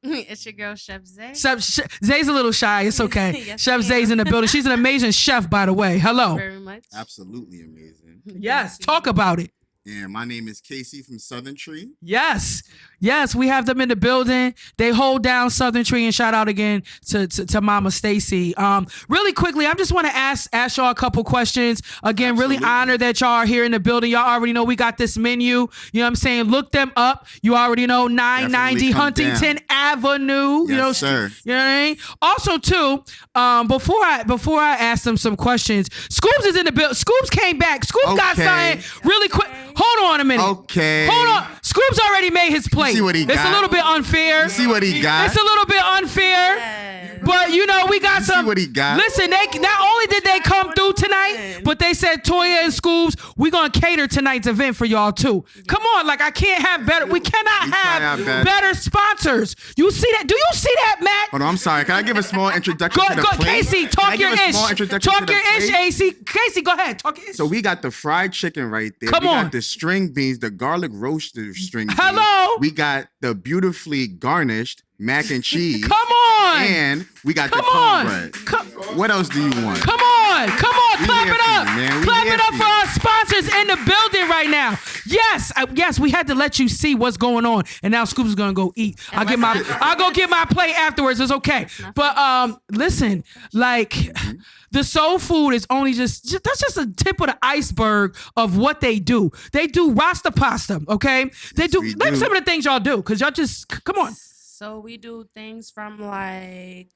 It's your girl, Chef Zay. Zay's a little shy. It's okay. Yes, Chef Zay's in the building. She's an amazing chef, by the way. Hello. Very much. Absolutely amazing. Yes. Talk about it. And my name is Casey from Southern Tree. Yes, we have them in the building. They hold down Southern Tree, and shout out again to Mama Stacy. Really quickly, I just want to ask y'all a couple questions. Again, Absolutely. Really honored that y'all are here in the building. Y'all already know we got this menu. You know what I'm saying? Look them up. You already know 990 Huntington Avenue. Yes, you know, sir. You know what I mean? Also, too, before I ask them some questions, Scoops is in the building. Scoops came back. Scoops got something really quick. Hold on a minute. Okay. Hold on. Scoops already made his plate. See what he got. It's a little bit unfair. See what he got. It's a little bit unfair. But you know, we got some. See what he got. Listen, they not only did they come through tonight, but they said Toya and Scoops, we gonna cater tonight's event for y'all too. Come on, like I can't have better. We cannot have better sponsors. You see that? Do you see that, Matt? Hold on, I'm sorry. Can I give a small introduction to the plate? Casey, talk your ish. Talk your ish, AC. Casey, go ahead. Talk your ish. So we got the fried chicken right there. Come on. We got the string beans, the garlic roasted string beans. Hello. We got the beautifully garnished mac and cheese. Come on. And we got the cornbread. What else do you want? Come on. Clap it up. Clap it up for our sponsors in the building right now. Yes, we had to let you see what's going on. And now Scoops is gonna go eat. I'll go get my plate afterwards. It's okay. But listen, like the soul food is only that's just a tip of the iceberg of what they do. They do Rasta pasta, okay? They do. Name some of the things y'all do, because y'all just come on. So we do things from like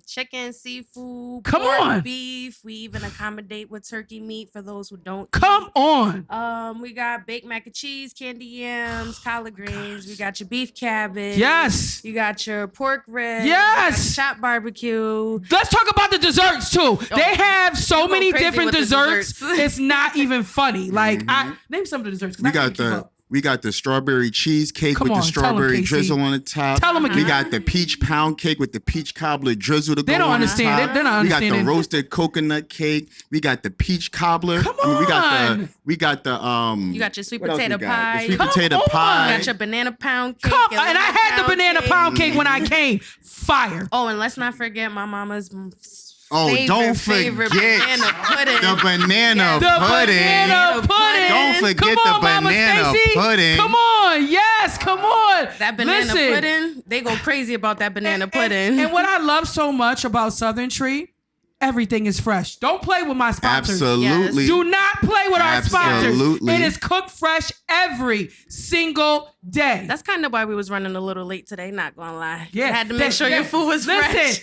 chicken, seafood, Come pork, on. beef. We even accommodate with turkey meat for those who don't Come eat. on. We got baked mac and cheese, candy yams, collard greens. We got your beef cabbage. Yes. You got your pork ribs. Yes. Chopped barbecue. Let's talk about the desserts too. They have so many different desserts. It's not even funny. Like name some of the desserts. We got the strawberry cheesecake with the strawberry drizzle on the top. Tell them again. We got the peach pound cake with the peach cobbler drizzle to go on the top. They don't understand. They're not understanding. We got the roasted coconut cake. We got the peach cobbler. Come on. We got the You got your sweet potato pie. The sweet potato pie. You got your banana pound cake. And I had the banana pound cake when I came. Fire. Oh, and let's not forget my mama's don't forget banana pudding. the banana pudding. Don't forget the banana pudding. Come on, yes, come on. That banana pudding, they go crazy about that banana pudding. And what I love so much about Southern Tree, everything is fresh. Don't play with my sponsors. Absolutely. Yes. Do not play with our sponsors. Absolutely. It is cooked fresh every single day. That's kind of why we was running a little late today, not gonna lie. Yeah. You had to make sure your food was fresh.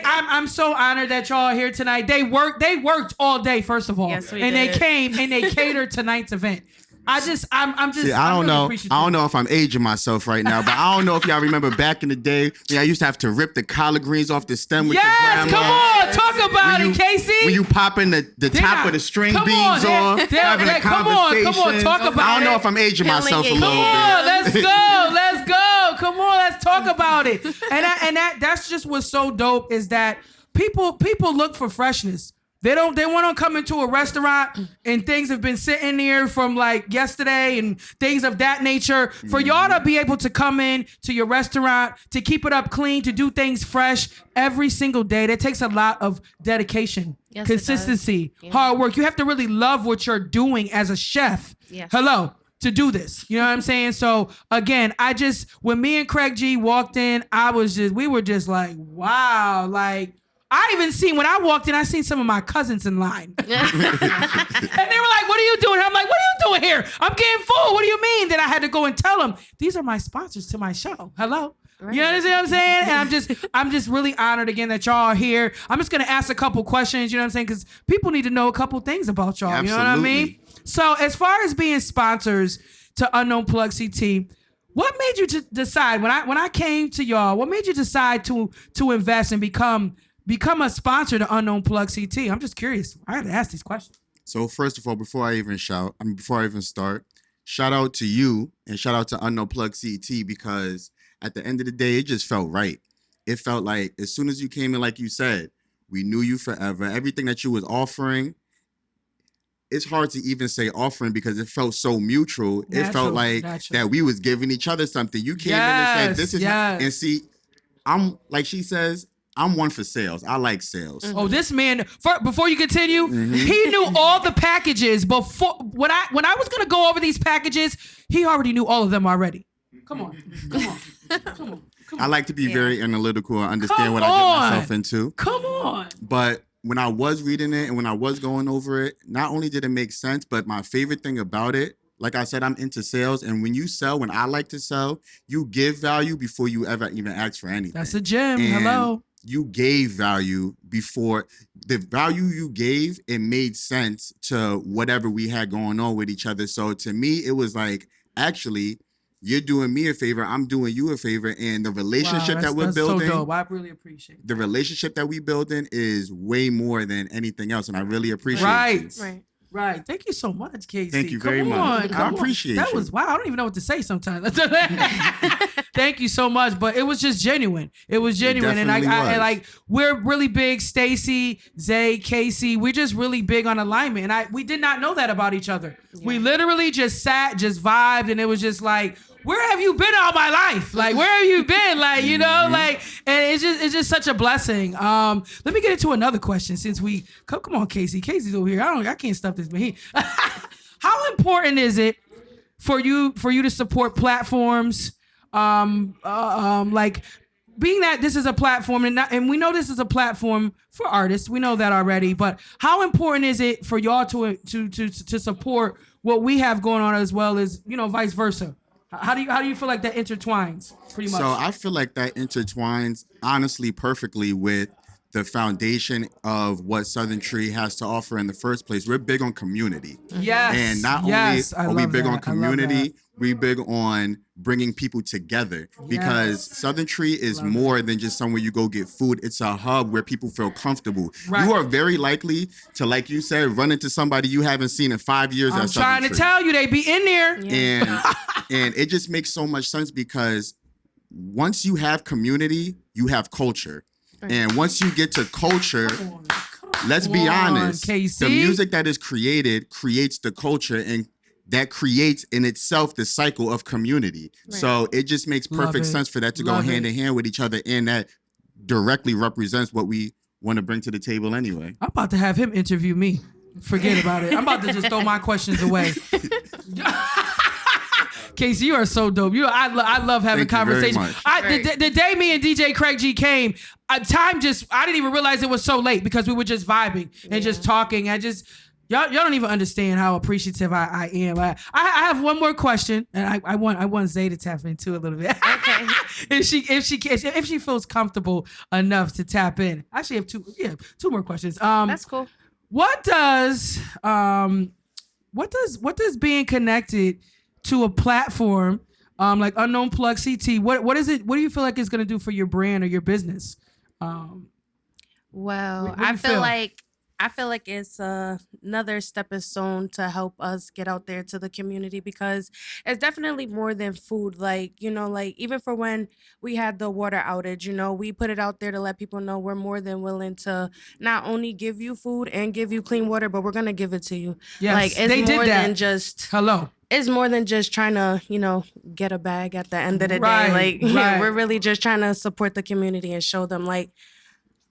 I'm so honored that y'all are here tonight. They worked all day, first of all. Yes, we and did. They came and they catered tonight's event. I'm just See, I don't know. I don't know if I'm aging myself right now, but I don't know if y'all remember back in the day when I used to have to rip the collard greens off the stem with your grandma. Come on, talk about it, Casey. When you popping the top of the string beans off, having a conversation. Come on, talk about it. I don't know if I'm aging myself a little bit. Let's go. Come on, let's talk about it. And that's just what's so dope is that people look for freshness. They want to come into a restaurant and things have been sitting there from like yesterday and things of that nature. For y'all to be able to come in to your restaurant, to keep it up clean, to do things fresh every single day, that takes a lot of dedication, consistency, hard work. You have to really love what you're doing as a chef. Yes. Hello. To do this. You know what I'm saying? So again, when me and Craig G walked in, we were just like, wow, like, I even seen, when I walked in, I seen some of my cousins in line. And they were like, what are you doing? I'm like, what are you doing here? I'm getting full. What do you mean? Then I had to go and tell them, these are my sponsors to my show. Hello? Right. You understand what I'm saying? And I'm just really honored again that y'all are here. I'm just going to ask a couple questions, you know what I'm saying? Because people need to know a couple things about y'all. Absolutely. You know what I mean? So as far as being sponsors to Unknown Plug CT, what made you decide, when I came to y'all, what made you decide to invest and become a sponsor to Unknown Plug CT? I'm just curious. I had to ask these questions. So first of all, before I even start, shout out to you and shout out to Unknown Plug CT, because at the end of the day, it just felt right. It felt like as soon as you came in, like you said, we knew you forever. Everything that you was offering, it's hard to even say offering because it felt so mutual. It felt like that we was giving each other something. You came in and said, this is, and see, I'm like she says, I'm one for sales. I like sales. Oh, this man! Before you continue, he knew all the packages before. When I was gonna go over these packages, he already knew all of them already. Come on. I like to be very analytical and understand what I get myself into. Come on. But when I was reading it and when I was going over it, not only did it make sense, but my favorite thing about it, like I said, I'm into sales. And when you sell, when I like to sell, you give value before you ever even ask for anything. That's a gem. And Hello. You gave value before the value you gave, it made sense to whatever we had going on with each other. So to me, it was like, actually, you're doing me a favor, I'm doing you a favor, and the relationship that we're building. So dope. I really appreciate it. The relationship that we building is way more than anything else, and I really appreciate it. Right. Thank you so much, Casey. Thank you very much. I appreciate that. Was wow. I don't even know what to say sometimes. Thank you so much, but it was just genuine. It was genuine, and I like we're really big. Stacy, Zay, Casey, we're just really big on alignment, and we did not know that about each other. Yeah. We literally just sat, just vibed, and it was just like, where have you been all my life? Like, where have you been? Like, you know, like, and it's just such a blessing. Let me get into another question since we come on, Casey. Casey's over here. I can't stop this, man. How important is it for you to support platforms? Like, being that this is a platform, and we know this is a platform for artists. We know that already. But how important is it for y'all to support what we have going on, as well as, you know, vice versa? How do you feel like that intertwines pretty much? So I feel like that intertwines honestly perfectly with the foundation of what Southern Tree has to offer in the first place. We're big on community. Yes. And not only are we big on community, we're big on bringing people together, because Southern Tree is more than just somewhere you go get food. It's a hub where people feel comfortable. Right. You are very likely to, like you said, run into somebody you haven't seen in 5 years. I'm trying to tell you, they be in there. And it just makes so much sense, because once you have community, you have culture. And once you get to culture, let's be honest, the music that is created creates the culture, and that creates in itself the cycle of community. Right. So it just makes perfect sense for that to go hand in hand with each other, and that directly represents what we want to bring to the table anyway. I'm about to have him interview me. Forget about it. I'm about to just throw my questions away. Casey, you are so dope. I love having conversations. The day me and DJ Craig G came, I didn't even realize it was so late, because we were just vibing and just talking. Y'all don't even understand how appreciative I am. I have one more question, and I want Zay to tap into a little bit. Okay. if she feels comfortable enough to tap in. I actually have two more questions. That's cool. What does being connected to a platform like Unknown Plug CT, what is it? What do you feel like it's gonna do for your brand or your business? Well, I feel like it's another stepping stone to help us get out there to the community, because it's definitely more than food. Like, you know, like even for when we had the water outage, you know, we put it out there to let people know we're more than willing to not only give you food and give you clean water, but we're going to give it to you. Yes, like, it's more than just... Hello. It's more than just trying to, you know, get a bag at the end of the day. Like, we're really just trying to support the community and show them, like,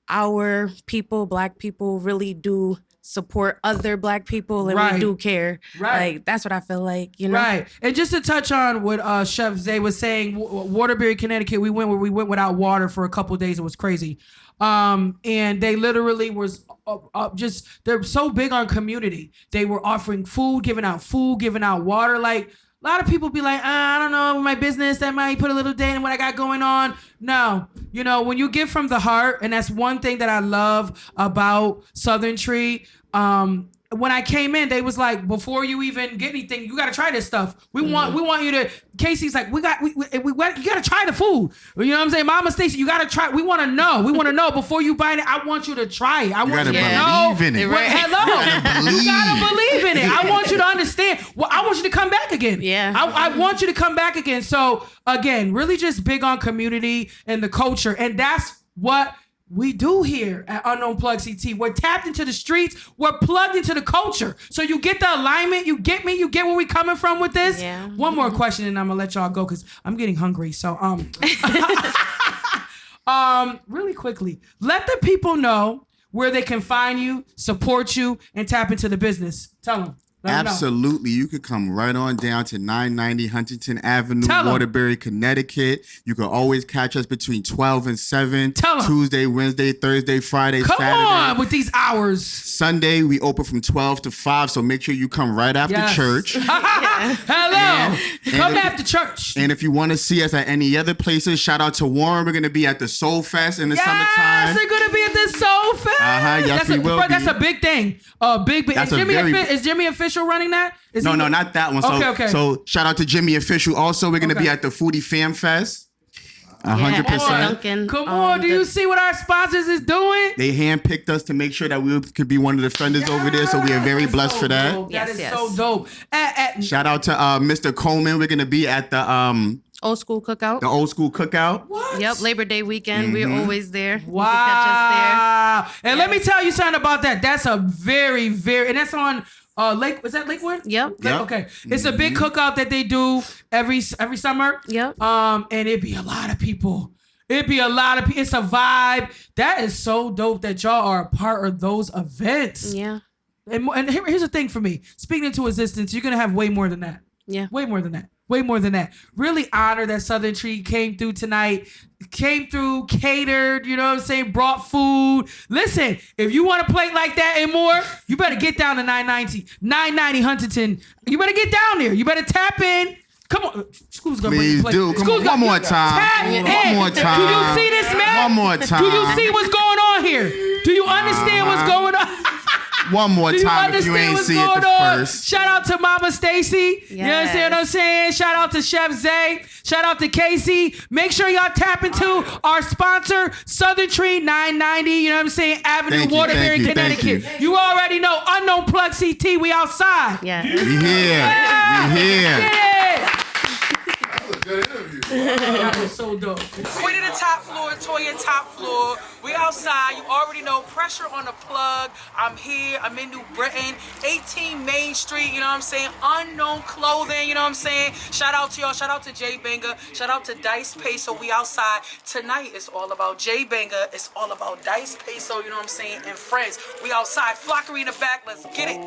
our people, Black people, really do support other Black people, and we do care. Right. Like, that's what I feel like, you know? Right. And just to touch on what Chef Zay was saying, Waterbury, Connecticut, we went without water for a couple of days. It was crazy. And they literally was they're so big on community. They were offering food, giving out water. Like, a lot of people be like, I don't know, my business, that might put a little dent in what I got going on. No, you know, when you give from the heart, and that's one thing that I love about Southern Tree. When I came in, they was like, before you even get anything, you gotta try this stuff. We want you to. Casey's like, you gotta try the food. You know what I'm saying? Mama Stacy, you gotta try. We want to know before you buy it. I want you to try it. I want you to believe in it. Hello, you gotta believe in it. I want you to understand. Well, I want you to come back again. Yeah, I want you to come back again. So again, really just big on community and the culture, and that's what we do here at Unknown Plug CT. We're tapped into the streets. We're plugged into the culture. So you get the alignment. You get me. You get where we coming from with this. Yeah. One more question, and I'm gonna let y'all go because I'm getting hungry. So Really quickly, let the people know where they can find you, support you, and tap into the business. Tell them. Absolutely. You could come right on down to 990 Huntington Avenue, Waterbury, Connecticut. You can always catch us between 12 and 7. Tuesday, Wednesday, Thursday, Friday, Saturday. Come on with these hours. Sunday, we open from 12 to 5, so make sure you come right after church. Hello. Come after church. And if you want to see us at any other places, shout out to Warren. We're going to be at the Soul Fest in the summertime. Yes, they're going to be at the Soul Fest. Yes, we will be. That's a big thing. Big. Is Jimmy Official running that? No, not that one. Okay. So shout out to Jimmy Official. Also, we're going to be at the Foodie Fam Fest. 100%. Come on, do you see what our sponsors is doing? They handpicked us to make sure that we could be one of the funders over there, so we are very blessed for that. That is so dope. Shout out to Mr. Coleman. We're going to be at the Old School Cookout. The Old School Cookout. What? Yep, Labor Day weekend. We're always there. Wow. You can catch us there. And let me tell you something about that. That's a very, and that's on Lake. Is that Lakewood? Yep. Okay. It's a big cookout that they do every summer. Yep. And it'd be a lot of people. It's a vibe. That is so dope that y'all are a part of those events. Yeah. And here's the thing for me. Speaking into existence, you're gonna have way more than that. Yeah. Way more than that. Really honor that Southern Tree came through tonight. Catered, you know what I'm saying? Brought food. Listen, if you want a plate like that and more, you better get down to 990 Huntington. You better get down there. You better tap in. Come on. School's gonna bring you plate. Please do. Come on. One more time. One more time. Do you see this, man? One more time. Do you see what's going on here? Do you understand what's going on? One more time if you ain't see it the first. Shout out to Mama Stacy. Yes. You understand what I'm saying? Shout out to Chef Zay. Shout out to Casey. Make sure y'all tap into our sponsor, Southern Tree 990, you know what I'm saying? Avenue, Waterbury, Connecticut. You already know. Unknown Plug CT, we outside. Yeah. We here. Yeah. Good interview. That was so dope. Queen of the Topfloor, Toya Topfloor. We outside. You already know. Pressure on the plug. I'm here. I'm in New Britain. 18 Main Street. You know what I'm saying? Unknown Clothing. You know what I'm saying? Shout out to y'all. Shout out to J Banger. Shout out to Dice Peso. We outside. Tonight it's all about J Banger. It's all about Dice Peso. You know what I'm saying? And friends. We outside. Flockery in the back. Let's get it.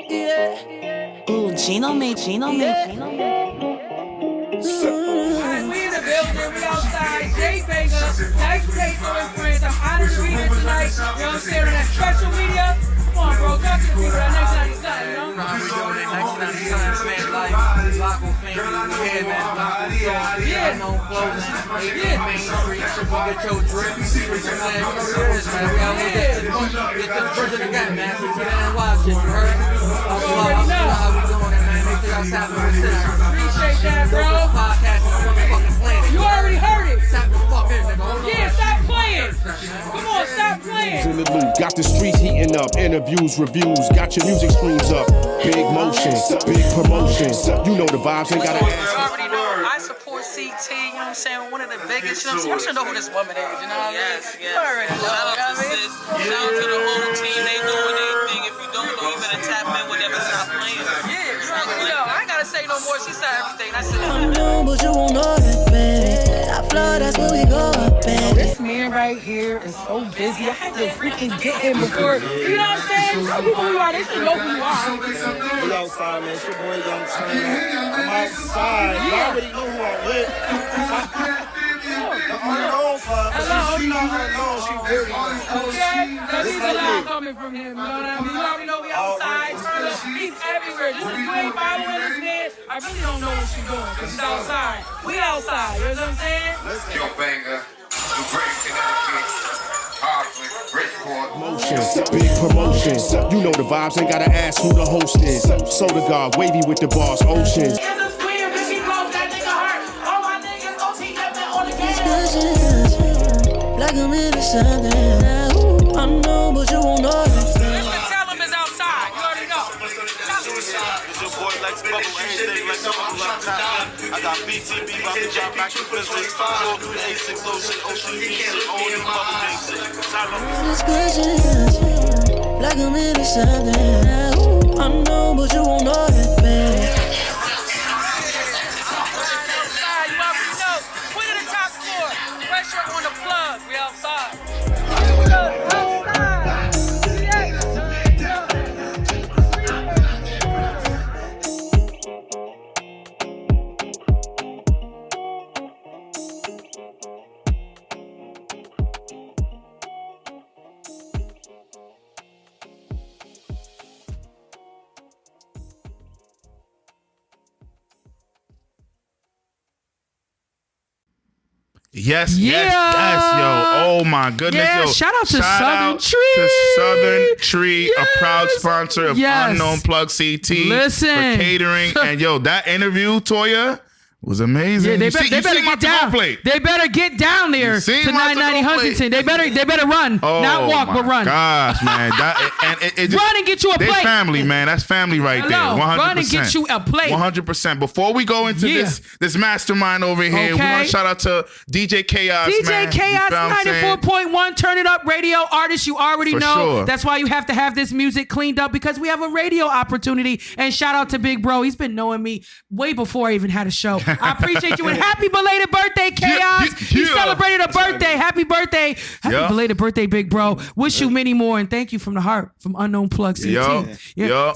Yeah. Ooh, Gino made. We in the building, we outside, J Banger, Dice Peso and friends. I'm honored to be here tonight. You know what I'm saying? On that special media. Come on, bro, talk to the people at Next 90 Sun, you know? We're doing it Next 90 Sun, man, like, Loco family, we here, man, unknown clothing, Main Street, you get your drip, you know what I'm saying? You know what it is, man, we out here, get this version again, man, so you didn't watch it, you heard? You already know how we doing it, man, make sure y'all tap in the system. Appreciate that, bro. Podcast on the fucking planet. You already heard it. Tap the fuck in, nigga. Yeah, stop playing. Come on, stop playing. In the loop, got the streets heating up, interviews, reviews, got your music streams up, big motion, big promotion. You know the vibes, ain't gotta You already know. I support CT, you know what I'm saying? One of the biggest, you know what I'm saying? I should know who this woman is, you know what I mean? Yes. You already know. Shout out to sis. Shout out to the whole team. They doing their thing. If you don't know, you better tap in with them and stop playing. Yeah, you already know. I ain't gotta say no more. She said everything. That's it. I know, but you won't know that, baby. Topfloor, that's where we go up, baby. This man right here is so busy. I had to freaking get him before. You know what I'm saying? Some people who are, they should know who you are. We outside, man. It's your boy Young Turn. I'm outside. You already know who I'm with. She really okay? That means a lot coming from him. You know what I mean? You already know we outside. Turn up. He's everywhere. Just if you ain't following this man, I really don't know what she's doing because she's outside. We outside. You know what I'm saying? Yo, Banger, New Britain, Connecticut, Hartford, Bridgeport. motion, big promotion. You know the vibes, ain't gotta ask who the host is. Soda God, wavy with the bars, oceans. Like I'm into something. I know, but you won't know that. Tell him it's outside. You already know. It's your boy Lex Bubble, everything Lex Bubble like top. I got BTB about to drop back to business. All through the A6 ocean, shit, on the bubble gang shit. Discussions, like I'm into something. I know, but you won't know that, baby. On the plug. Yes, yo. Oh my goodness, yo. Shout out to Southern Tree. To Southern Tree, a proud sponsor of Unknown Plug CT. Listen. For catering. And yo, that interview, Toya, was amazing. Yeah, they better get down. They better get down there to 990 Huntington. They better run, not walk, but run. Gosh, man, run and get you a plate. They family, man. That's family right there. 100%. Run and get you a plate. 100%. Before we go into this mastermind over here, we want to shout out to DjChaoz. DjChaoz 94.1 Turn It Up radio artist. You already know. Sure. That's why you have to have this music cleaned up because we have a radio opportunity. And shout out to Big Bro. He's been knowing me way before I even had a show. I appreciate you and happy belated birthday, Chaos. He celebrated a birthday. Happy birthday. Happy belated birthday, Big Bro. Wish you many more and thank you from the heart from Unknown Plug CT.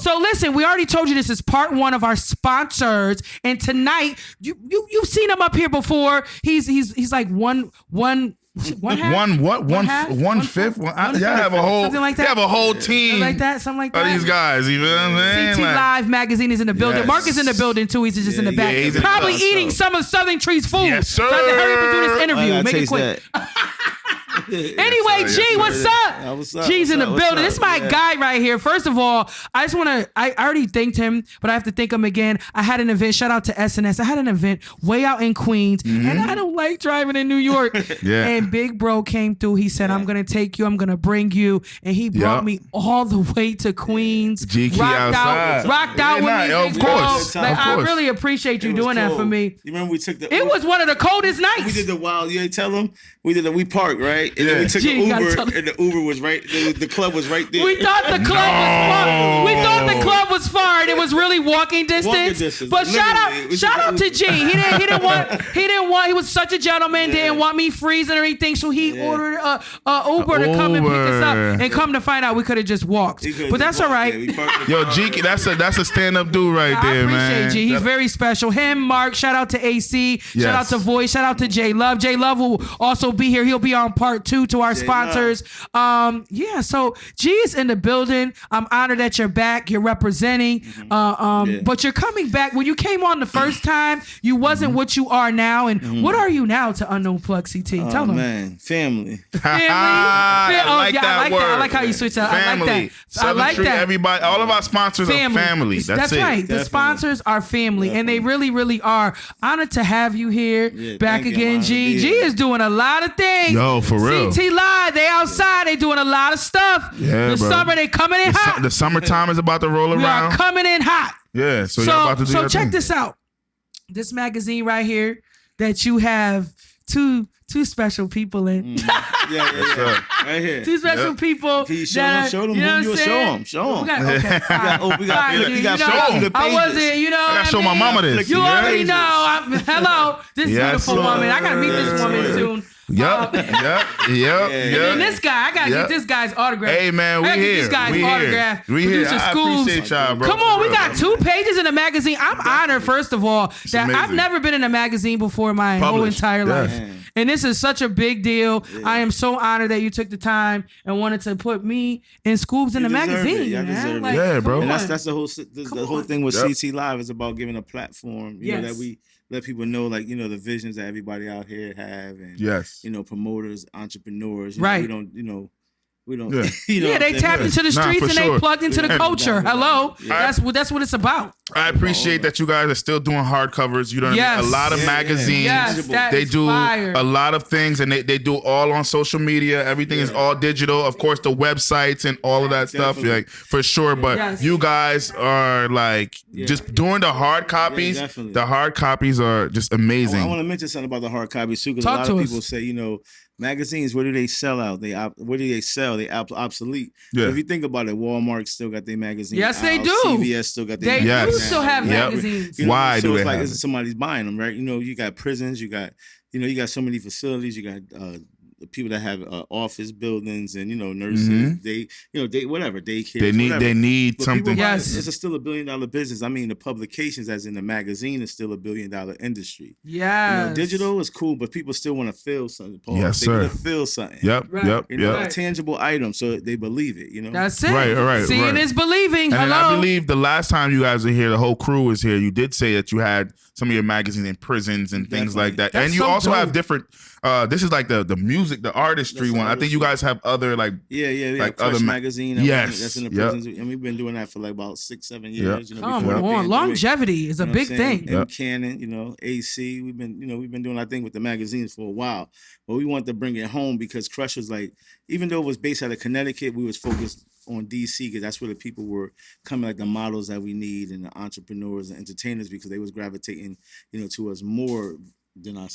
So listen, we already told you this is part one of our sponsors, and tonight you've seen him up here before. He's like one fifth. Y'all have a whole something like that. You have a whole team something like that. Of these guys, you know what I'm saying? CTLIVE magazine is in the building. Yes. Mark is in the building too. He's just in the back, probably eating some of Southern Tree's food. Yes, sir. So I have to hurry up and do this interview. Make it quick. Anyway, G, what's up? G's in the building. This is my guy right here. First of all, I already thanked him, but I have to thank him again. I had an event. Shout out to SNS. I had an event way out in Queens, and I don't like driving in New York. And Big Bro came through. He said, I'm going to take you. I'm going to bring you. And he brought me all the way to Queens. Rocked out with me, Big Bro. I really appreciate you doing that for me. You remember we took the It was one of the coldest nights. We did the wild, you ain't tell them? We parked, right? And then we took the Uber, and the Uber was right, the club was right there. We thought the club was far. We thought the club was far, and it was really walking distance. But shout out to G. He didn't want. He was such a gentleman. Didn't want me freezing or anything, so he ordered a Uber to come and pick us up. And come to find out, we could have just walked. But that's all right. Yo, G, that's a stand up dude right there, man. I appreciate G. He's very special. Him, Mark. Shout out to AC. Shout out to Voice. Shout out to J Love. J Love will also be here. He'll be on part 2 to our sponsors. So G is in the building. I'm honored that you're back. You're representing. But you're coming back. When you came on the first time, you wasn't what you are now. And what are you now to Unknown Plug CT? Tell them. Man, family. I like how you switch that. Family. I like that. I like that. Everybody, all of our sponsors are family. That's it. Right. The sponsors are family, and they really, really are. Honored to have you here back again, G. G is doing a lot of things. Yo, for real. CTLIVE, they outside, they doing a lot of stuff. Yeah, summer, they coming in hot. The summertime is about to roll around. We are coming in hot. Yeah, so y'all about to do So check this out. This magazine right here that you have two special people in. Right here. Two special people. Show them. Show them. We got show them. I wasn't, I gotta show my mama this. You already know. Hello, this beautiful woman. I gotta meet this woman soon. Yep. And this guy, I gotta get this guy's autograph. Hey man, we here. This guy's autograph. We here. I appreciate y'all, bro. Come on, we got 2 pages in the magazine. I'm honored, first of all, that I've never been in a magazine before in my whole entire life. And this is such a big deal. I am so honored that you took the time and wanted to put me and Scoobs in the magazine. Yeah, bro. And that's the whole thing with CTLIVE is about giving a platform, you know, that we let people know, like, you know, the visions that everybody out here have, and you know, promoters, entrepreneurs. We don't. They tapped into the streets and they plugged into the culture. Hello, that's what it's about. I appreciate that you guys are still doing hardcovers. You know what I mean? A lot of magazines. They do a lot of things, and they do all on social media. Everything is all digital. Of course, the websites and all of that stuff, like for sure. But you guys are like just doing the hard copies. The hard copies are just amazing. I want to mention something about the hard copies too, because a lot of people say, you know, magazines, what do they sell out? What do they sell? They obsolete. But if you think about it, Walmart still got their magazines. Yes, they do. CVS still got their magazines. They do still have magazines. You know, Why do they have it? Somebody's buying them, right? You know, you got prisons, you got so many facilities, you got people that have office buildings and nurses, they whatever daycare. They need something. Yes, it's still $1 billion business. I mean, the publications, as in the magazine, is still $1 billion industry. Yeah, digital is cool, but people still want to feel something. Paul. Yes, they sir. want to feel something. Yep, yep, a tangible item, so they believe it. That's it. Right. Seeing is believing. And I believe the last time you guys were here, the whole crew was here. You did say that you had some of your magazines in prisons and things like that. That's and you so also dope. have different. This is like the music, the artistry one. I think you guys have other like like other magazine. Yes, that's in the prisons, and we've been doing that for like about 6-7 years. Come on, longevity is a big thing. And Canon, AC, we've been doing our thing with the magazines for a while, but we want to bring it home because Crush was like, even though it was based out of Connecticut, we was focused on DC because that's where the people were coming, like the models that we need and the entrepreneurs and entertainers, because they was gravitating, to us more than our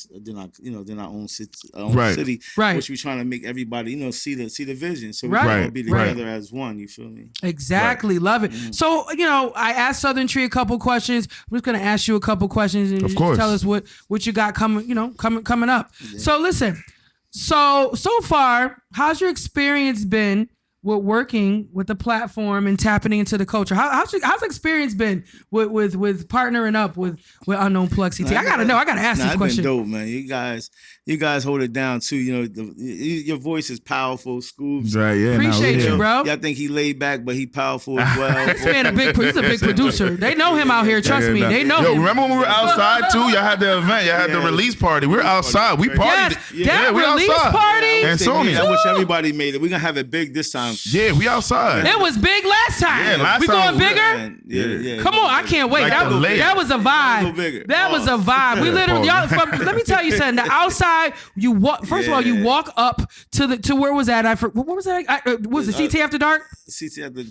own city, right? Which we trying to make everybody, see the vision, so we can all be together as one. You feel me? Exactly, love it. So I asked Southern Tree a couple questions. I'm just gonna ask you a couple questions, and of course, tell us what you got coming up. Yeah. So listen, so far, how's your experience been with working with the platform and tapping into the culture? How's experience been with partnering up with Unknown Plug CT? I gotta ask this question. It's been dope, man. You guys hold it down too. Your voice is powerful. Scoops, right? Yeah, appreciate you, bro. Yeah, I think he laid back, but he powerful as well. This man he's a big producer. They know him out here. Trust me, they know him. Remember when we were outside too? Y'all had the event. Y'all had the release party. We were outside. We partied. That release party. And Sony. I wish everybody made it. We're gonna have it big this time. Yeah, we outside. It was big last time. Yeah, last we time going bigger? Yeah. Come on, I can't wait. Like that was a vibe. That was a vibe. We literally, let me tell you something. The outside, you walk. First of all, you walk up to where was that? What was that? Was it CT After Dark? CT After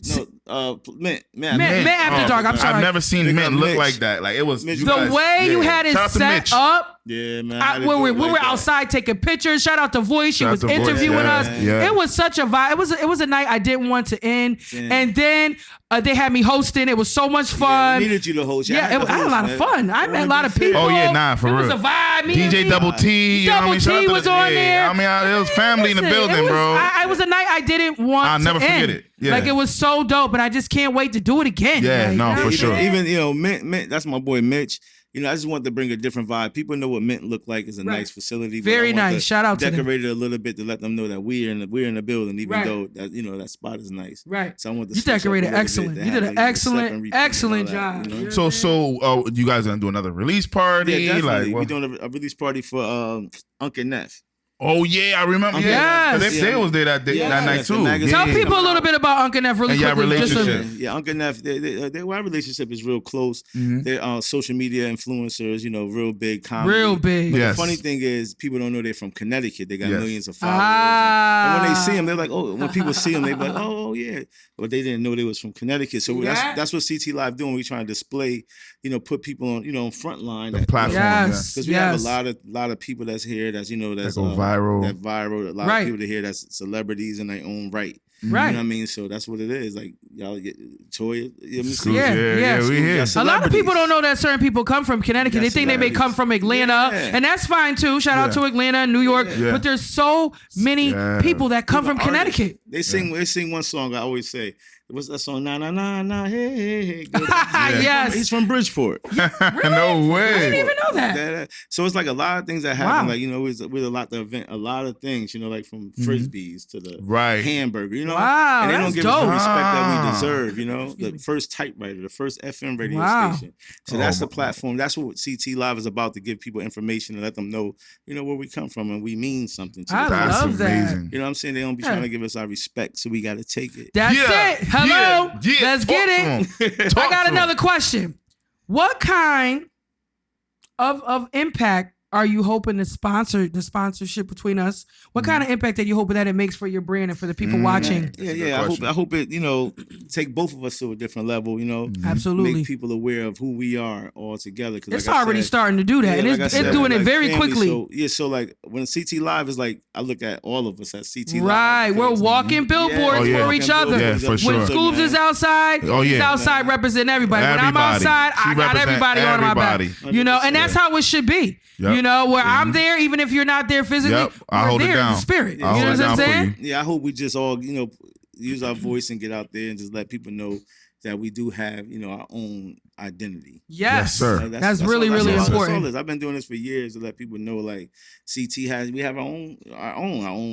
Mint After Dark. I'm sorry. I've never seen Mint look like that. Like it was the way you had it set up. Yeah, man. We were outside taking pictures. Shout out to Voice. She was interviewing us. Yeah. It was such a vibe. It was a night I didn't want to end. Yeah. And then they had me hosting. It was so much fun. We needed you to host. I had a lot of fun. I met a lot of people. Oh yeah, for real. It was a vibe. DJ Double T. Double T was on there. I mean, it was family in the building, bro. It was a night I didn't want to end. I'll never forget it. Yeah. Like it was so dope, and I just can't wait to do it again. Yeah, for sure. Even Mint, that's my boy Mitch. I just want to bring a different vibe. People know what Mint look like. It's a nice facility. Very nice. Shout out to them. Decorate it a little bit to let them know that we're in the building, even though that that spot is nice. Right. So I want you decorated excellent. You did an excellent job. So you guys gonna do another release party? Yeah, definitely. We're doing a release party for Uncle Neff. Oh yeah, I remember. They was there that night too. Tell people a little bit about Uncle Neff really quickly. Relationship. Uncle Neff. Our relationship is real close. Mm-hmm. They're social media influencers. Real big comedy. Real big. But the funny thing is, people don't know they're from Connecticut. They got millions of followers. And when they see them, they're like, oh. When people see them, they be like, oh yeah. But they didn't know they was from Connecticut. So that's what CTLIVE doing. We trying to display. Put people on front line. The platform. Because we have a lot of people that's here. That's that's viral. That viral. A lot of people that here that's celebrities in their own right. Right. You know what I mean? So that's what it is. Like y'all get Toya. We here. A lot of people don't know that certain people come from Connecticut. They think they may come from Atlanta, and that's fine too. Shout out to Atlanta, New York. But there's so many people that come from Connecticut. They sing one song. I always say. What's that song? Na na na na hey. Yes, he's from Bridgeport. Really? No way. I didn't even know that. So it's like a lot of things that happen. Like with a lot of event, a lot of things. Like from frisbees to the hamburger. Wow, and they don't give us the respect that we deserve. The first typewriter, the first FM radio station. So that's the platform. That's what CTLIVE is about, to give people information and let them know, where we come from and we mean something to them. I love that. Amazing. You know what I'm saying? They don't be trying to give us our respect, so we got to take it. That's it. Hello. Let's get it. I got another question. What kind of impact are you hoping the sponsorship between us? What kind of impact are you hoping that it makes for your brand and for the people watching? Yeah. I hope it, take both of us to a different level, Absolutely. Make people aware of who we are all together. It's already starting to do that. And it's doing it very quickly. So like when CTLIVE is like, I look at all of us at CTLIVE. We're walking billboards for each other. Yeah, for sure. When Scoops is outside, he's outside representing everybody. When I'm outside, I got everybody on my back. And that's how it should be. You know, where I'm there, even if you're not there physically, I hold there it down. In the spirit. You know what I'm saying? Yeah, I hope we just all, use our voice and get out there and just let people know that we do have, our own identity. Yes, sir. That's really important. That's all this. I've been doing this for years to let people know, like, we have our own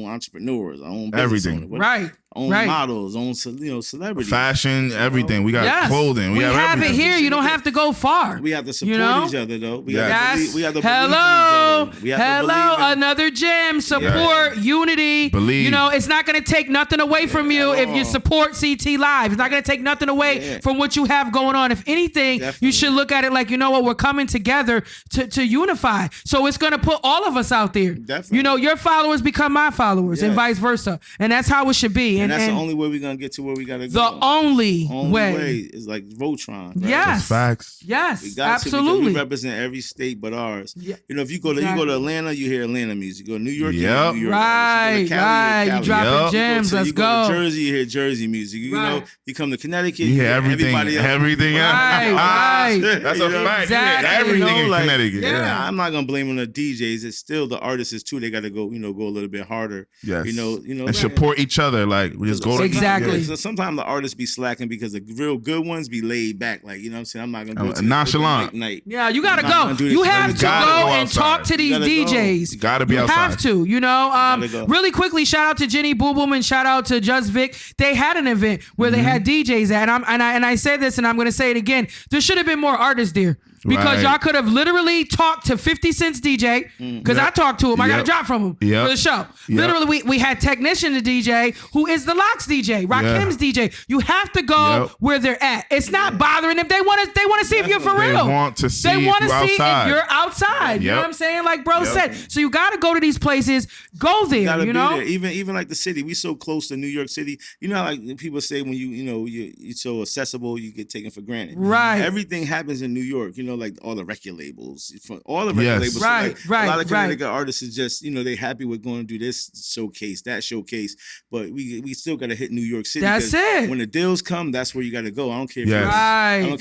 entrepreneurs, our own everything, right? Own models, own celebrities, fashion, everything. We got clothing. We have it here. You don't have to go far. We have to support each other, though. We have to believe in each other. Hello, another gem. Support, unity. Believe. It's not going to take nothing away from you if you support CT Live. It's not going to take nothing away from what you have going on. If anything, you should look at it like, we're coming together to unify. So it's going to put all of us out there. Definitely. Your followers become my followers and vice versa. And that's how it should be. And that's the only way we're going to get to where we got to go. The only way is like Voltron. Right? Yes. That's facts. Yes, we got absolutely. We represent every state but ours. Yeah. If you go to Atlanta, you hear Atlanta music. You go to New York, you hear New York music. You go to Cali, You dropping gems. Let's go. You go to Jersey, you hear Jersey music. You come to Connecticut, you hear everything. Everything. Right. That's a fact. Exactly. Everything in Connecticut. Yeah, I'm not gonna blame on the DJs. It's still the artists too. They got to go, go a little bit harder. Yes. And support each other. Like we just go exactly. So sometimes the artists be slacking because the real good ones be laid back. Like I'm saying, I'm not gonna go nonchalant. Night. Yeah, you gotta go. You have to go and talk to these DJs. You gotta be outside. You have to. Really quickly, shout out to Jenny Boo Boom and shout out to Just Vic. They had an event where they had DJs at, and I said this, and I'm gonna say it again. There should have been more artists there. Because y'all could have literally talked to 50 Cent's DJ, because I talked to him. I got a drop from him for the show. Literally, we had Technician the DJ, who is the Locks DJ, Rakim's DJ. You have to go where they're at. It's not bothering them. They want to see if you're for real. They want to see if you're outside. You know what I'm saying? Like bro said. So you got to go to these places. Go there. You know? Even like the city. We so close to New York City. You know how like people say when you're so accessible, you get taken for granted. Right. Everything happens in New York. Like all the record labels, all the record labels. Right. A lot of Connecticut artists is just, they happy with going to do this showcase, that showcase, but we still got to hit New York City. That's it. When the deals come, that's where you got to go. I don't care if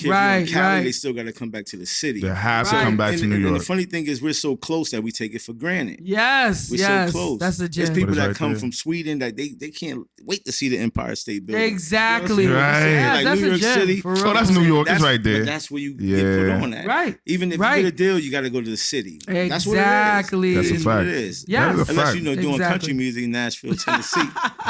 you're in Cali, they still got to come back to the city. They have to come back to New York. And the funny thing is we're so close that we take it for granted. Yes. We're so close. That's the gem. There's people that come from Sweden that they can't wait to see the Empire State Building. Exactly. Right. Like New York City. Oh, that's New York. It's right there. That's where you get put on at. Right. Even if you get a deal, you got to go to the city. Exactly. That's what it is. That's a fact. What it is. Yeah. Unless doing country music in Nashville, Tennessee.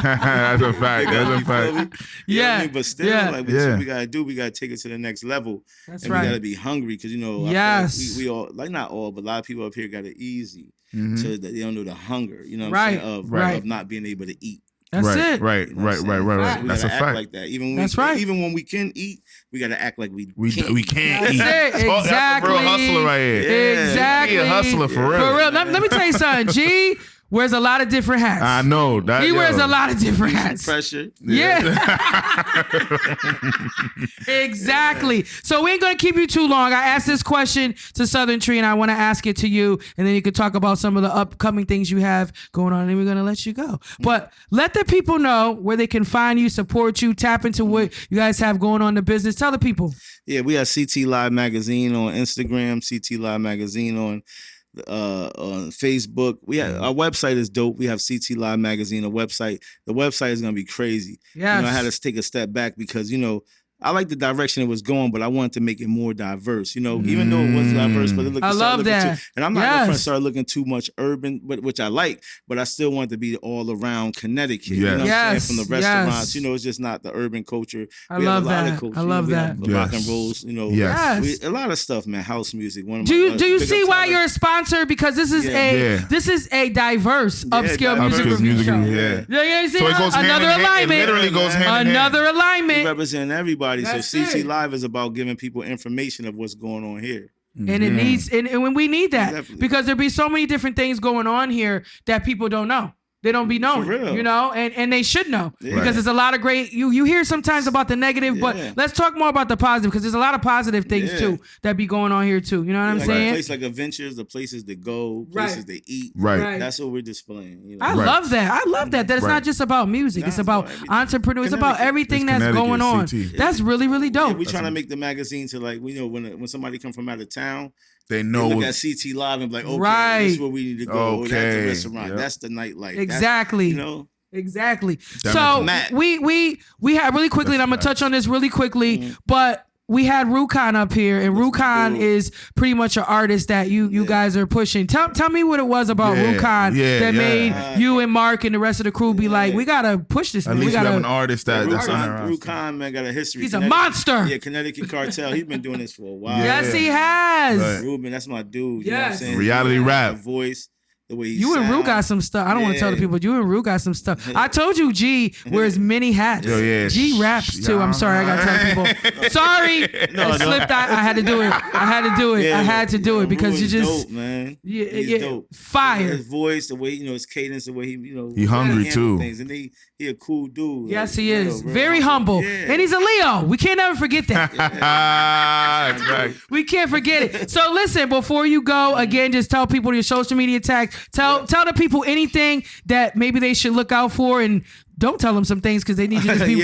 That's a fact. That's a fact. Yeah. But still, like what we got to do, we got to take it to the next level. That's and right. we got to be hungry because, yes. Like we all, like not all, but a lot of people up here got it easy. So that they don't know the hunger, what right. I'm saying, of not being able to eat. That's it. Right. That's a fact. Like that. Even when we can eat, we gotta act like we can't eat. That's it. Exactly. That's a real hustler right here. Yeah. Exactly. He a hustler for real. For real. Let me tell you something. G wears a lot of different hats. I know that. He wears a lot of different hats. Pressure. Yeah. Exactly. So we ain't gonna keep you too long. I asked this question to Southern Tree, and I want to ask it to you, and then you can talk about some of the upcoming things you have going on, and then we're gonna let you go. But let the people know where they can find you, support you, tap into what you guys have going on in the business. Tell the people. Yeah, we have CT Live Magazine on Instagram, CT Live Magazine on Facebook. We have our website is dope. We have CT Live Magazine, a website. The website is gonna be crazy. Yes. I had to take a step back because I like the direction it was going, but I wanted to make it more diverse. Even though it was diverse, but I love that. And I'm not gonna start looking too much urban, which I like, but I still want to be all around Connecticut. Yes. You know what I'm Yes. saying? From the restaurants, it's just not the urban culture. I We have love a lot that. of culture. I love We that. have the rock and rolls. Yes. A lot of stuff, man. House music. One of Do you big see up why talent. you're a sponsor? Because this is this is a diverse upscale music review show. Yeah. You see So it goes hand another in hand. alignment. It literally goes hand in hand. Another We alignment. represent everybody. That's So CT it. Live is about giving people information of what's going on here. And it needs and when we need that Definitely. because there be so many different things going on here that people don't know. They don't be known, For real. and they should know Yeah. because there's a lot of great. You hear sometimes about the negative, but Yeah. let's talk more about the positive because there's a lot of positive things Yeah. too that be going on here too. You know what I'm Like saying? a place like Adventures, the places to go, places to eat. Right. That's what we're displaying. I love that. I love that. That it's Right. not just about music. Nah, it's it's about about everything. entrepreneurs. It's about Connecticut. everything It's that's going on. Connecticut, CT. That's really, really dope. We're trying to make the magazine to when somebody come from out of town, They know. They look at CTLIVE and be like, okay, this is where we need to go. Okay. That's the restaurant. Yep. That's the nightlife. Exactly. That's, Exactly. So we had really quickly, and I'm gonna touch on this really quickly, but we had Ruconn up here, and Ruconn is pretty much an artist that you guys are pushing. Tell me what it was about Ruconn that made you and Mark and the rest of the crew be like, we gotta push this. At least we have an artist that's Ruconn, man, got a history. He's a monster. Yeah, Connecticut Cartel. He's been doing this for a while. Yes, he has. Right. Ruben, that's my dude. You know what I'm saying? Reality rap. Voice. The way you and Ru got some stuff. I don't want to tell the people. You and Ru got some stuff. I told you G wears many hats. G raps too. I'm sorry. I got to tell people. Sorry. I slipped. I had to do it. I had to do it because you just. Dope, man. Yeah. Dope. Fire. His voice, the way, his cadence, the way he, he hungry too. Things. And he a cool dude. Yes, he is. Very humble. And he's a Leo. We can't ever forget that. We can't forget it. So listen, before you go, again, just tell people your social media tags. Tell the people anything that maybe they should look out for, and don't tell them some things because they need to just be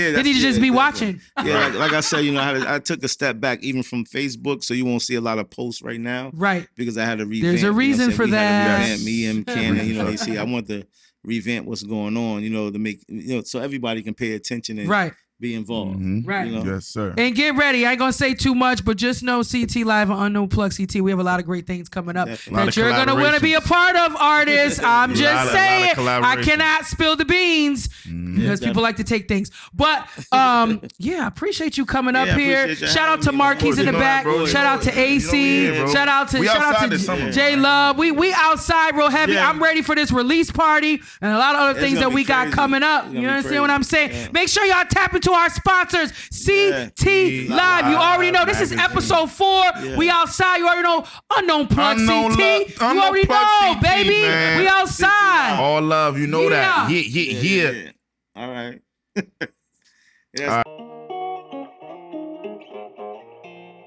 be watching. Yeah, like I said, I took a step back even from Facebook, so you won't see a lot of posts right now. Right. Because I had to revamp. There's a reason for that. Me and Cannon, they see I want to revamp what's going on, to make so everybody can pay attention and be involved. Right. Yes, sir. And get ready. I ain't gonna say too much, but just know CTLIVE and Unknown Plug CT. We have a lot of great things coming up that you're gonna want to be a part of, artists. I'm just saying. I cannot spill the beans because people like to take things. But I appreciate you coming up here. Shout out to Mark, he's in the back. Shout out to AC. Shout out to J Love. We outside real heavy. I'm ready for this release party and a lot of other things that we got coming up. You understand what I'm saying? Make sure y'all tap into our sponsors, CTLIVE. You already know this is episode 4. We outside. You already know Unknown Plug CT. You already know, baby. Man. We outside. All love. You know that. Yeah. All right.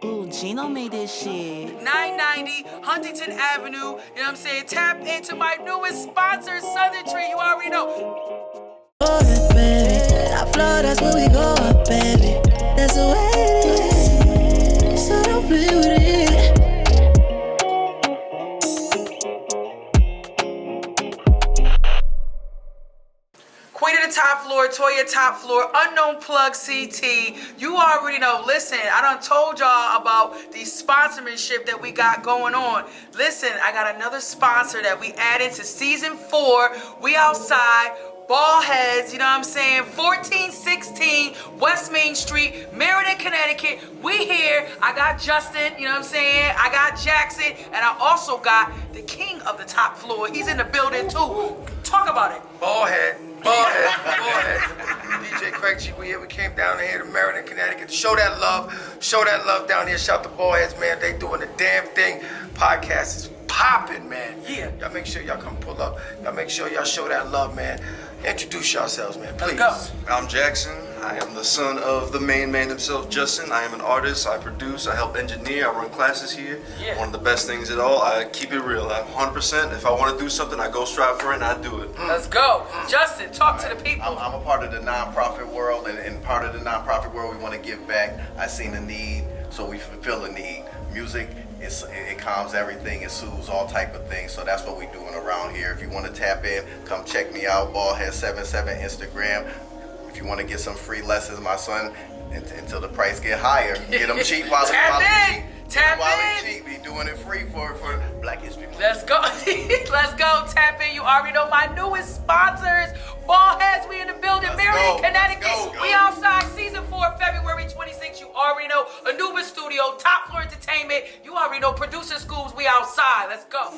Ooh, Gino made this shit. 990 Huntington Avenue. You know what I'm saying? Tap into my newest sponsor, Southern Tree. You already know. Oh, baby. Top floor, that's where we go up, baby. That's the way it is. So don't play with it. Queen of the Top Floor, Toya Top Floor, Unknown Plug CT. You already know. Listen, I done told y'all about the sponsorship that we got going on. Listen, I got another sponsor that we added to season 4. We outside. Ball heads, you know what I'm saying? 1416 West Main Street, Meriden, Connecticut. We here. I got Justin, you know what I'm saying? I got Jackson, and I also got the king of the top floor. He's in the building too. Talk about it. Ball head. DJ Craig G, we came down here to Meriden, Connecticut to show that love down here. Shout the Ballheads, man. They doing the damn thing. Podcast is popping, man. Yeah. Y'all make sure y'all come pull up. Y'all make sure y'all show that love, man. Introduce yourselves, man, please. Let's go. I'm Jackson. I am the son of the main man himself, Justin. I am an artist. I produce. I help engineer. I run classes here. Yeah. One of the best things at all. I keep it real. I'm 100%. If I want to do something, I go strive for it and I do it. Let's go. Justin, talk to the people. I'm a part of the nonprofit world, and part of the nonprofit world, we want to give back. I seen the need, so we fulfill the need. Music, it calms everything, it soothes all type of things, so that's what we're doing around here. If you want to tap in, come check me out, Ballhead77 Instagram. If you want to get some free lessons, my son, until the price get higher, get them cheap while they cheap. Be doing it free for Black History Month. Let's go. Let's go. Tap in. You already know my newest sponsors. Ballheads, we in the building. Meriden, Connecticut. We outside season 4, February 26th. You already know. Anubis Studio, Top Floor Entertainment. You already know. Producer Schools, we outside. Let's go.